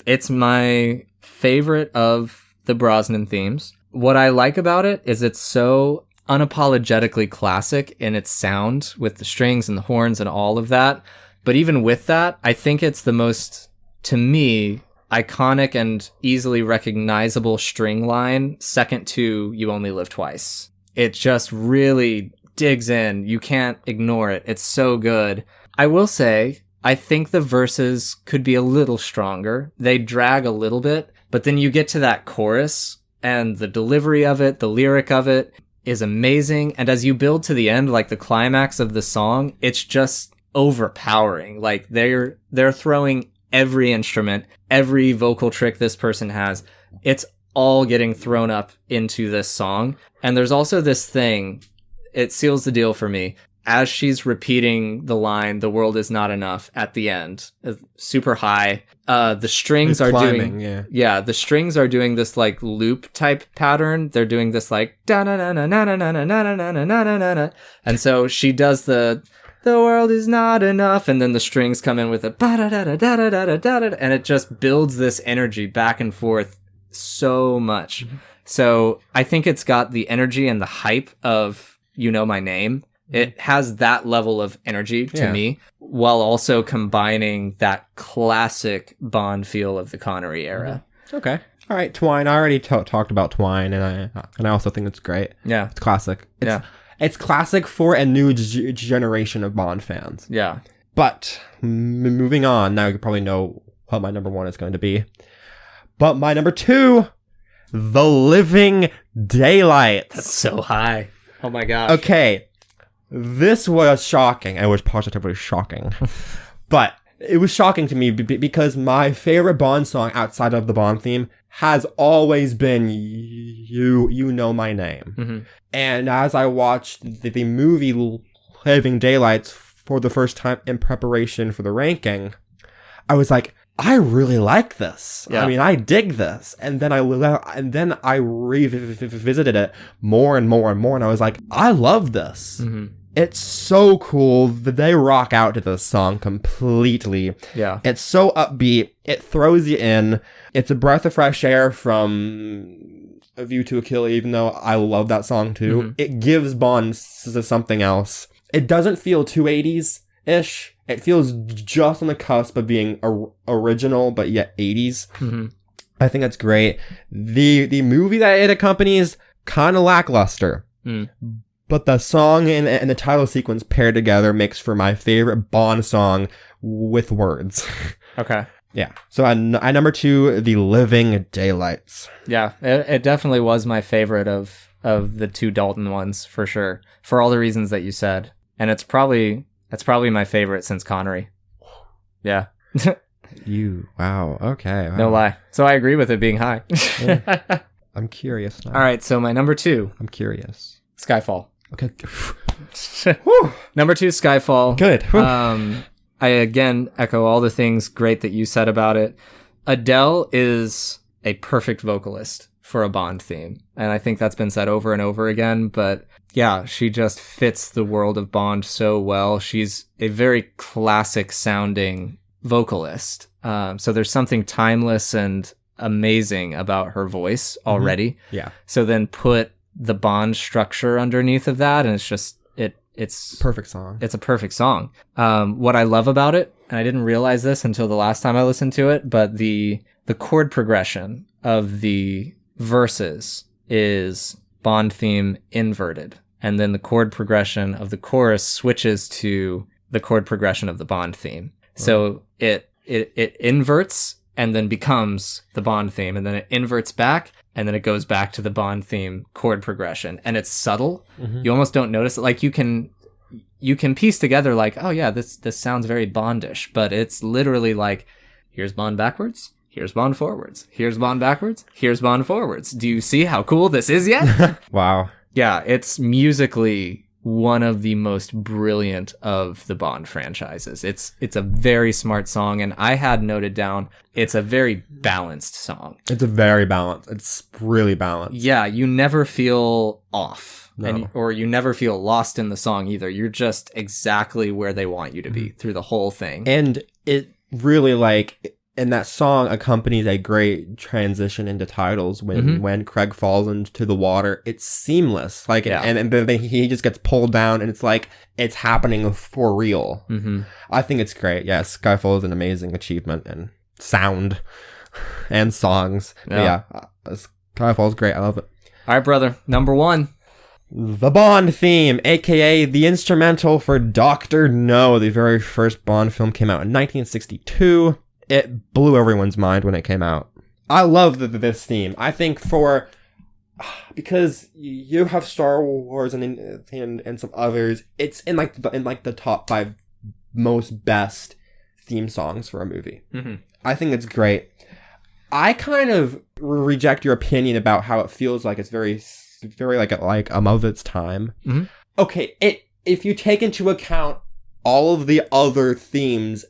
It's my favorite of the Brosnan themes. What I like about it is it's so unapologetically classic in its sound with the strings and the horns and all of that. But even with that, I think it's the most, to me, iconic and easily recognizable string line, second to You Only Live Twice. It just really digs in. You can't ignore it. It's so good. I will say, I think the verses could be a little stronger. They drag a little bit, but then you get to that chorus and the delivery of it, the lyric of it is amazing. And as you build to the end, like the climax of the song, it's just overpowering. Like they're throwing every instrument, every vocal trick this person has. It's all getting thrown up into this song. And there's also this thing, it seals the deal for me. As she's repeating the line, "The world is not enough" at the end, super high. The strings are doing, the strings are doing this like loop type pattern. They're doing this like da na na na na na na na na na na na na, and so she does the world is not enough, and then the strings come in with a ba da da da da da da da da, and it just builds this energy back and forth so much. Mm-hmm. So I think it's got the energy and the hype of You Know My Name. It has that level of energy to me, while also combining that classic Bond feel of the Connery era. Okay. All right, Twine. I already talked about Twine, and I also think it's great. Yeah. It's classic. It's classic for a new generation of Bond fans. Yeah. But moving on, now you probably know what my number 1 is going to be. But my number 2, The Living Daylights. That's so high. Oh my gosh. Okay. This was shocking. It was positively shocking. But it was shocking to me because my favorite Bond song outside of the Bond theme has always been You Know My Name. Mm-hmm. And as I watched the movie Living Daylights for the first time in preparation for the ranking, I was like, I really like this. Yeah. I mean, I dig this. And then I revisited it more and more and more. And I was like, I love this. Mm-hmm. It's so cool that they rock out to this song completely. Yeah. It's so upbeat. It throws you in. It's a breath of fresh air from A View to a Kill, even though I love that song too. Mm-hmm. It gives Bond something else. It doesn't feel too 80s-ish. It feels just on the cusp of being original, but yet 80s. Mm-hmm. I think that's great. The movie that it accompanies, kind of lackluster. Mm. But the song and the title sequence paired together makes for my favorite Bond song with words. Okay. Yeah. So at number 2, The Living Daylights. Yeah, it definitely was my favorite of the 2 Dalton ones, for sure. For all the reasons that you said. And it's probably my favorite since Connery. Yeah. Wow. Okay. Wow. No lie. So I agree with it being high. I'm curious now. All right. So my number 2. I'm curious. Skyfall. Okay. Number 2, Skyfall. Good. I again echo all the things great that you said about it. Adele is a perfect vocalist for a Bond theme. And I think that's been said over and over again. But yeah, she just fits the world of Bond so well. She's a very classic sounding vocalist. So there's something timeless and amazing about her voice already. Mm-hmm. Yeah. So then put the Bond structure underneath of that, and it's just it's perfect song. It's a perfect song. What I love about it, and I didn't realize this until the last time I listened to it, but the chord progression of the verses is Bond theme inverted, and then the chord progression of the chorus switches to the chord progression of the Bond theme. So it inverts and then becomes the Bond theme, and then it inverts back, and then it goes back to the Bond theme chord progression, and it's subtle. Mm-hmm. You almost don't notice it. Like you can piece together like, oh yeah, this sounds very Bondish, but it's literally like, here's Bond backwards, here's Bond forwards, here's Bond backwards, here's Bond forwards. Do you see how cool this is yet? Wow. Yeah, it's musically one of the most brilliant of the Bond franchises. It's a very smart song, and I had noted down it's a very balanced song. It's a very balanced. It's really balanced. Yeah, you never feel off, no. or you never feel lost in the song either. You're just exactly where they want you to be through the whole thing. And it really and that song accompanies a great transition into titles when Craig falls into the water. It's seamless. And then he just gets pulled down, and it's like it's happening for real. Mm-hmm. I think it's great. Yeah, Skyfall is an amazing achievement in sound and songs. Yeah, Skyfall's great. I love it. All right, brother. Number 1. The Bond theme, aka the instrumental for Dr. No. The very first Bond film came out in 1962. It blew everyone's mind when it came out. I love this theme. I think because you have Star Wars and some others, it's in the top 5 most best theme songs for a movie. Mm-hmm. I think it's great. I kind of reject your opinion about how it feels like it's very, very like of its time. Mm-hmm. Okay, if you take into account all of the other themes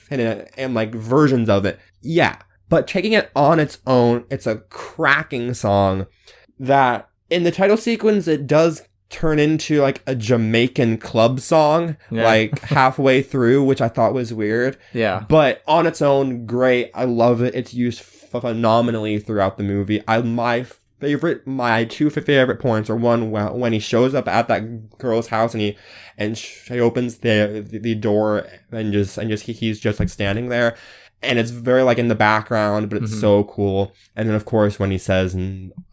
and like versions of it, yeah. But taking it on its own, it's a cracking song that in the title sequence, it does turn into like a Jamaican club song, like halfway through, which I thought was weird. Yeah. But on its own, great. I love it. It's used phenomenally throughout the movie. My 2 favorite points are one when he shows up at that girl's house and she opens the door and he's just like standing there, and it's very like in the background, but it's so cool. And then of course when he says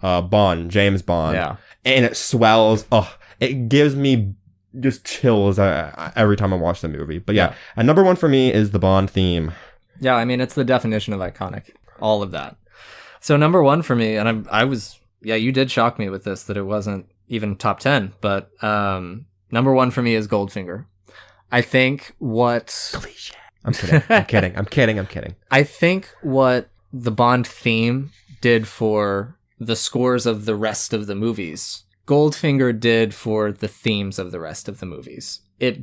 Bond, James Bond, and it swells. Oh, it gives me just chills every time I watch the movie. But yeah, and number 1 for me is the Bond theme. Yeah, I mean it's the definition of iconic. All of that. So number 1 for me, and I was, you did shock me with this, that it wasn't even top 10, but Number 1 for me is Goldfinger. I think what... Cliche. I'm kidding. I'm kidding. I think what the Bond theme did for the scores of the rest of the movies, Goldfinger did for the themes of the rest of the movies. It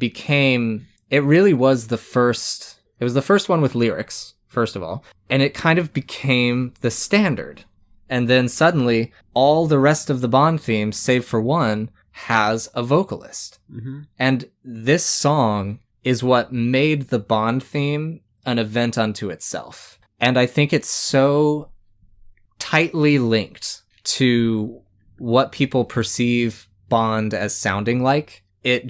really was the first... It was the first one with lyrics, first of all. And it kind of became the standard. And then suddenly, all the rest of the Bond themes, save for one, has a vocalist. Mm-hmm. And this song is what made the Bond theme an event unto itself. And I think it's so tightly linked to what people perceive Bond as sounding like. It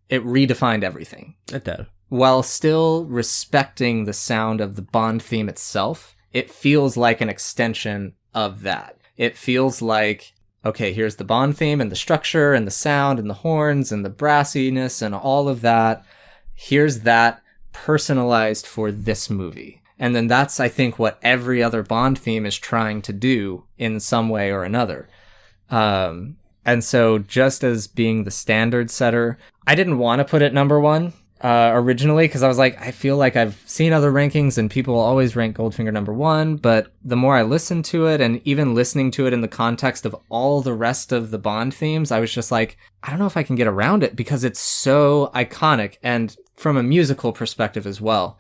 redefined everything. It did. While still respecting the sound of the Bond theme itself, it feels like an extension of that. It feels like, okay, here's the Bond theme and the structure and the sound and the horns and the brassiness and all of that. Here's that personalized for this movie. And then that's, I think, what every other Bond theme is trying to do in some way or another. And so just as being the standard setter, I didn't want to put it number 1 originally, because I was like, I feel like I've seen other rankings and people always rank Goldfinger number 1, but the more I listened to it, and even listening to it in the context of all the rest of the Bond themes, I was just like, I don't know if I can get around it, because it's so iconic, and from a musical perspective as well.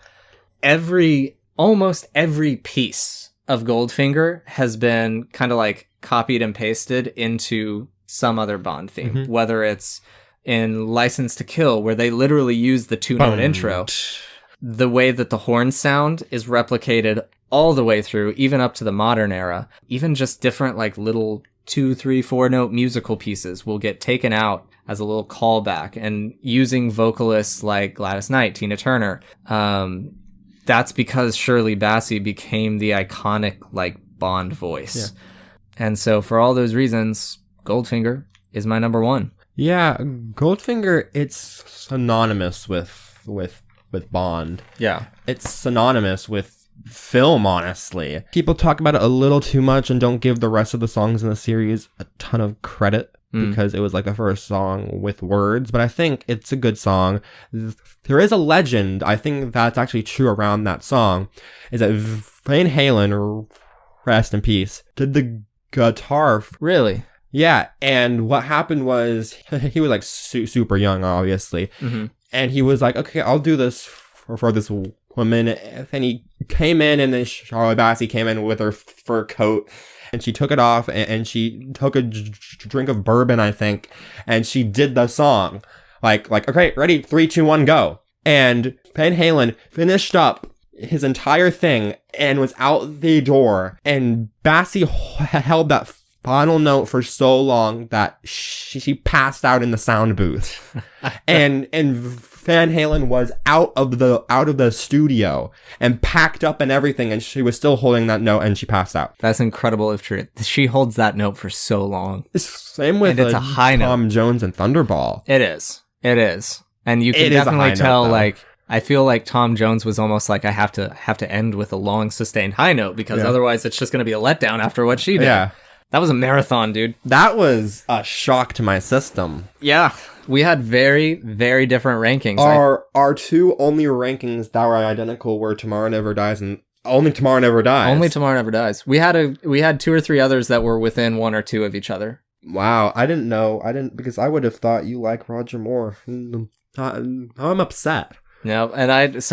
Almost every piece of Goldfinger has been kind of like copied and pasted into some other Bond theme, whether it's in License to Kill, where they literally use the 2-note intro. The way that the horns sound is replicated all the way through, even up to the modern era. Even just different like little 2, 3, 4-note musical pieces will get taken out as a little callback, and using vocalists like Gladys Knight, Tina Turner. That's because Shirley Bassey became the iconic like Bond voice. Yeah. And so for all those reasons, Goldfinger is my number 1. Yeah, Goldfinger, it's synonymous with Bond. Yeah. It's synonymous with film, honestly. People talk about it a little too much and don't give the rest of the songs in the series a ton of credit because it was like the first song with words, but I think it's a good song. There is a legend, I think that's actually true around that song, is that Van Halen, rest in peace, did the guitar. Really? Yeah, and what happened was, he was like super young, obviously, and he was like, okay, I'll do this for this woman, and he came in, and then Shirley Bassey came in with her fur coat, and she took it off, and she took a drink of bourbon, I think, and she did the song, like, okay, ready, 3, 2, 1, go, and Van Halen finished up his entire thing, and was out the door, and Bassey held that final note for so long that she passed out in the sound booth, and Van Halen was out of the studio and packed up and everything, and she was still holding that note, and she passed out. That's incredible if true. She holds that note for so long. Same with it's a high Tom Jones and Thunderball. It is, and you can definitely tell. Like, I feel like Tom Jones was almost like, I have to end with a long sustained high note, because otherwise it's just going to be a letdown after what she did. Yeah. That was a marathon, dude. That was a shock to my system. Yeah, we had very, very different rankings. Our two only rankings that were identical were Tomorrow Never Dies and Only Tomorrow Never Dies. Only Tomorrow Never Dies. We had 2 or 3 others that were within 1 or 2 of each other. Wow, I didn't know. Because I would have thought you like Roger Moore. I'm upset. No, and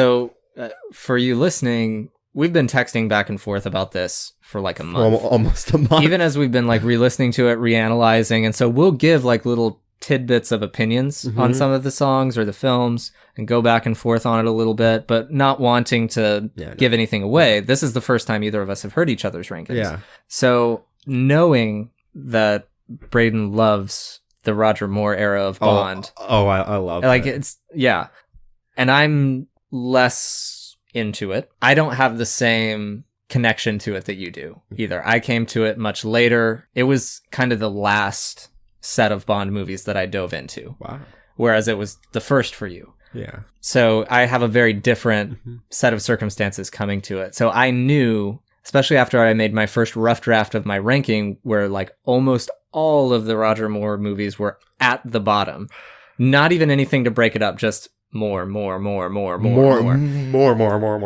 for you listening, we've been texting back and forth about this for like a month. Almost a month. Even as we've been like re-listening to it, reanalyzing. And so we'll give like little tidbits of opinions on some of the songs or the films and go back and forth on it a little bit, but not wanting to give anything away. This is the first time either of us have heard each other's rankings. Yeah. So knowing that Brayden loves the Roger Moore era of Bond. I love like it. It's, yeah. And I'm less into it. I don't have the same connection to it that you do either. I came to it much later. It was kind of the last set of Bond movies that I dove into. Wow. Whereas it was the first for you. Yeah. So I have a very different set of circumstances coming to it. So I knew, especially after I made my first rough draft of my ranking, where like almost all of the Roger Moore movies were at the bottom, Not even anything to break it up, just more.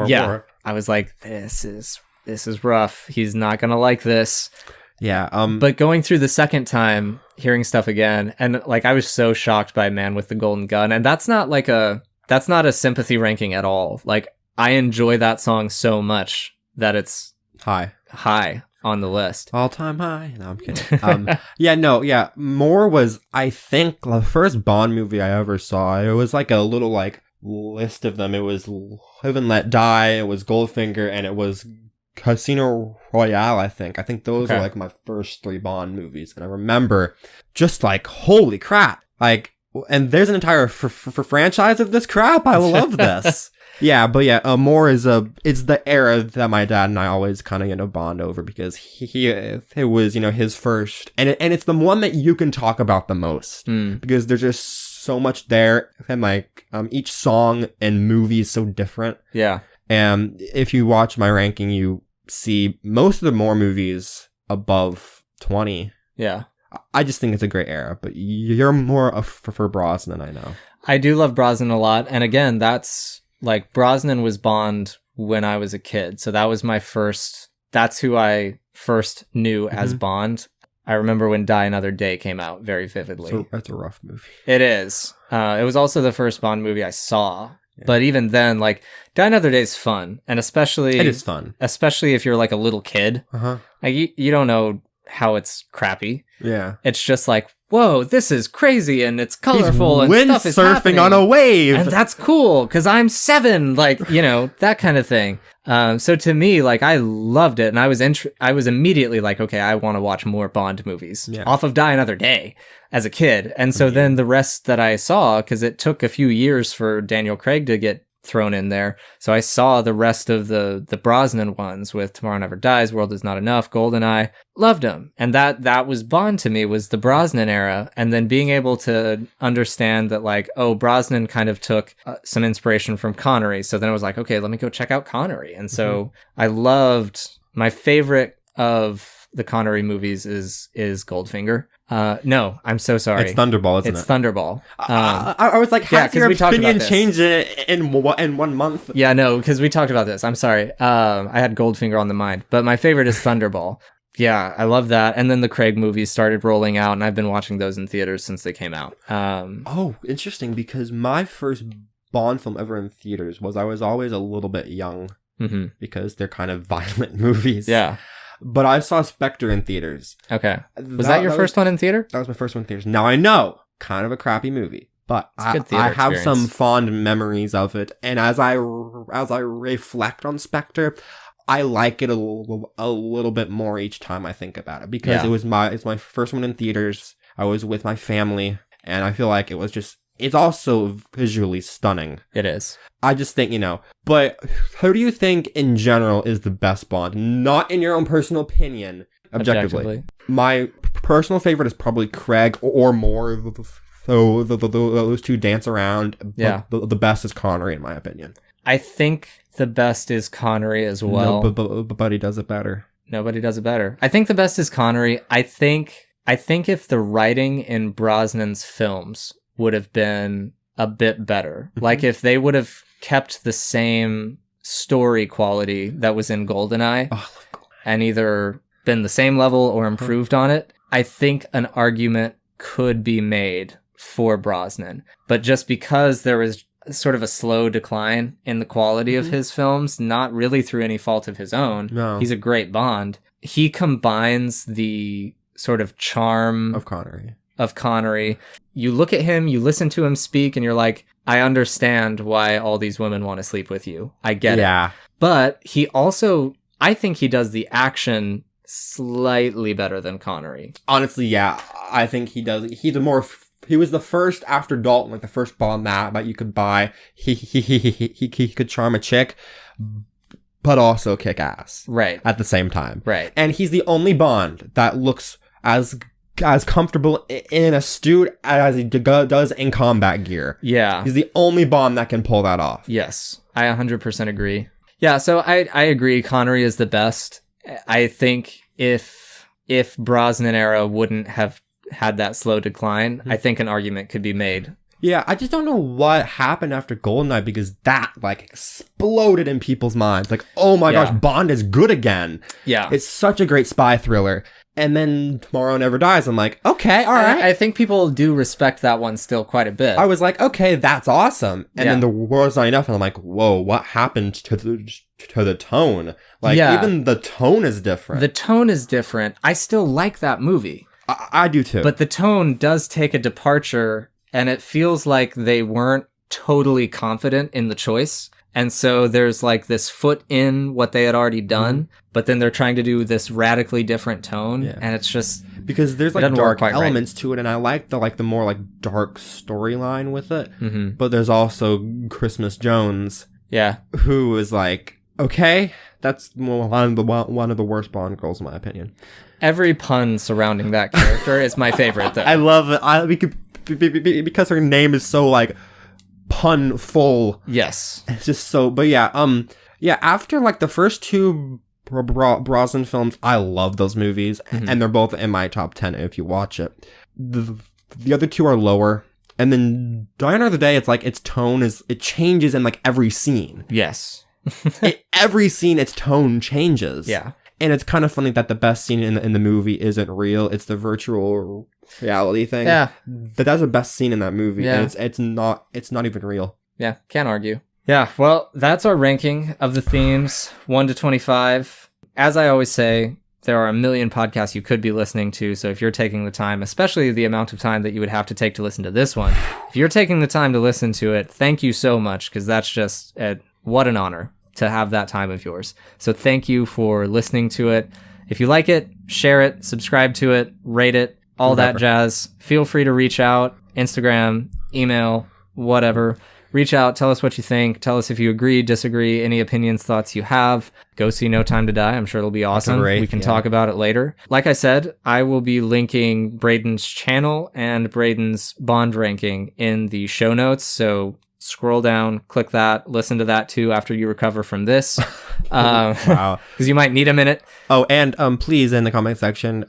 Yeah. I was like, this is rough. He's not going to like this. Yeah. But going through the second time, hearing stuff again, and like I was so shocked by Man with the Golden Gun, and that's not a sympathy ranking at all. Like I enjoy that song so much that it's high on the list. All-time high. No, I'm kidding. More was, I think, the first Bond movie I ever saw. It was like a little like list of them. It was Live and Let Die, it was Goldfinger, and it was Casino Royale, I think. I think those are like my first 3 Bond movies. And I remember just like, holy crap. Like, and there's an entire franchise of this crap. I love this. More is it's the era that my dad and I always kind of, bond over because it was, his first. And it's the one that you can talk about the most because there's just so much there. And like, each song and movie is so different. Yeah. And if you watch my ranking, you see most of the more movies above 20. Yeah. I just think it's a great era, but you're more for Brosnan, I know. I do love Brosnan a lot. And again, that's like Brosnan was Bond when I was a kid. So that was that's who I first knew as Bond. I remember when Die Another Day came out very vividly. So that's a rough movie. It is. It was also the first Bond movie I saw. Yeah. But even then, like, Die Another Day is fun. And especially... It is fun. Especially if you're, like, a little kid. Uh-huh. Like, you don't know how it's crappy. Yeah. It's just like, whoa, this is crazy, and it's colorful, and stuff is happening. Windsurfing on a wave! And that's cool, because I'm 7! Like, that kind of thing. So to me, like, I loved it, and I was immediately like, okay, I want to watch more Bond movies off of Die Another Day as a kid. And so then the rest that I saw, because it took a few years for Daniel Craig to get thrown in there. So I saw the rest of the Brosnan ones with Tomorrow Never Dies, World Is Not Enough, GoldenEye. Loved them. And that was Bond to me, was the Brosnan era. And then being able to understand that, like, oh, Brosnan kind of took some inspiration from Connery. So then I was like, okay, let me go check out Connery. And so I loved, my favorite of the Connery movies is Goldfinger. No, I'm so sorry. It's Thunderbolt, isn't it? It's Thunderball. I was like, how did your opinion change in 1 month? Yeah, no, because we talked about this. I'm sorry. I had Goldfinger on the mind, but my favorite is Thunderball. Yeah, I love that. And then the Craig movies started rolling out, and I've been watching those in theaters since they came out. Oh, interesting, because my first Bond film ever in theaters was, I was always a little bit young, because they're kind of violent movies. Yeah. But I saw Spectre in theaters. Okay. Was that your first one in theater? That was my first one in theaters. Now I know, kind of a crappy movie, but I have some fond memories of it. And as I reflect on Spectre, I like it a little bit more each time I think about it, because it's my first one in theaters. I was with my family, and I feel like it's also visually stunning. It is. I just think, but who do you think in general is the best Bond? Not in your own personal opinion, objectively. My personal favorite is probably Craig or Moore. So those two dance around. Yeah. The best is Connery, in my opinion. I think the best is Connery as well. No, but he does it better. Nobody does it better. I think the best is Connery. I think if the writing in Brosnan's films would have been a bit better, like if they would have kept the same story quality that was in GoldenEye, and either been the same level or improved on it, I think an argument could be made for Brosnan. But just because there was sort of a slow decline in the quality of his films, not really through any fault of his own. No. He's a great Bond. He combines the sort of charm of Connery. You look at him, you listen to him speak, and you're like, I understand why all these women want to sleep with you. I get it. But he also, I think he does the action slightly better than Connery. Honestly, yeah. I think he does. He was the first after Dalton, like the first Bond that you could buy. He could charm a chick, but also kick ass. Right. At the same time. Right. And he's the only Bond that looks as comfortable in a suit as he does in combat gear. Yeah. He's the only Bond that can pull that off. Yes. I 100% agree. Yeah, so I agree Connery is the best. I think if Brosnan era wouldn't have had that slow decline, I think an argument could be made Yeah, I just don't know what happened after Goldeneye because that, like, exploded in people's minds. Like, oh my gosh, Bond is good again. Yeah. It's such a great spy thriller. And then Tomorrow Never Dies. I'm like, okay, all right. I think people do respect that one still quite a bit. I was like, okay, that's awesome. And then The World's Not Enough. And I'm like, whoa, what happened to the tone? Like, even the tone is different. The tone is different. I still like that movie. I do too. But the tone does take a departure. And it feels like they weren't totally confident in the choice. And so there's like this foot in what they had already done, but then they're trying to do this radically different tone. Yeah. And it's just... Because there's like dark elements to it, and I like the more like dark storyline with it. Mm-hmm. But there's also Christmas Jones. Yeah. Who is like, okay, that's one of the worst Bond girls in my opinion. Every pun surrounding that character is my favorite though. I love it. Because her name is so like pun full. Yes. It's just so, but after like the first two Brosnan films, I love those movies, and they're both in my top 10 if you watch it. The other two are lower, and then Die Another Day, it's like its tone it changes in like every scene. Yes. Every scene, its tone changes. Yeah. And it's kind of funny that the best scene in the movie isn't real. It's the virtual reality thing. Yeah. But that's the best scene in that movie. Yeah. And it's not even real. Yeah. Can't argue. Yeah. Well, that's our ranking of the themes, 1 to 25. As I always say, there are a million podcasts you could be listening to. So if you're taking the time, especially the amount of time that you would have to take to listen to this one, if you're taking the time to listen to it, thank you so much. Because that's just what an honor to have that time of yours. So thank you for listening to it. If you like it, share it, subscribe to it, rate it, all that jazz. Feel free to reach out, Instagram, email, whatever. Reach out, tell us what you think. Tell us if you agree, disagree, any opinions, thoughts you have. Go see No Time to Die. I'm sure it'll be awesome. We can talk about it later. Like I said, I will be linking Brayden's channel and Brayden's Bond ranking in the show notes. So scroll down, click that, listen to that too after you recover from this. Wow. Because you might need a minute. Oh, and please, in the comment section,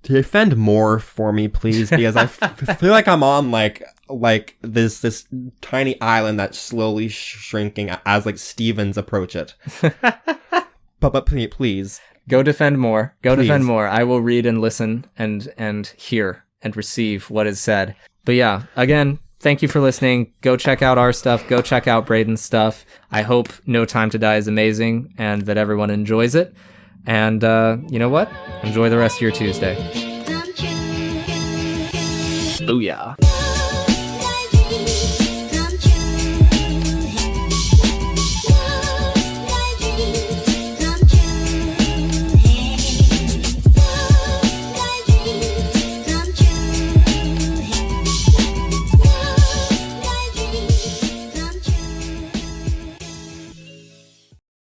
defend more for me, please, because I feel like I'm on like this tiny island that's slowly shrinking as like Stevens approach it. but please. Go defend more. Defend more. I will read and listen and hear and receive what is said. But yeah, again, thank you for listening. Go check out our stuff. Go check out Brayden's stuff. I hope No Time to Die is amazing and that everyone enjoys it. And you know what? Enjoy the rest of your Tuesday. Booyah.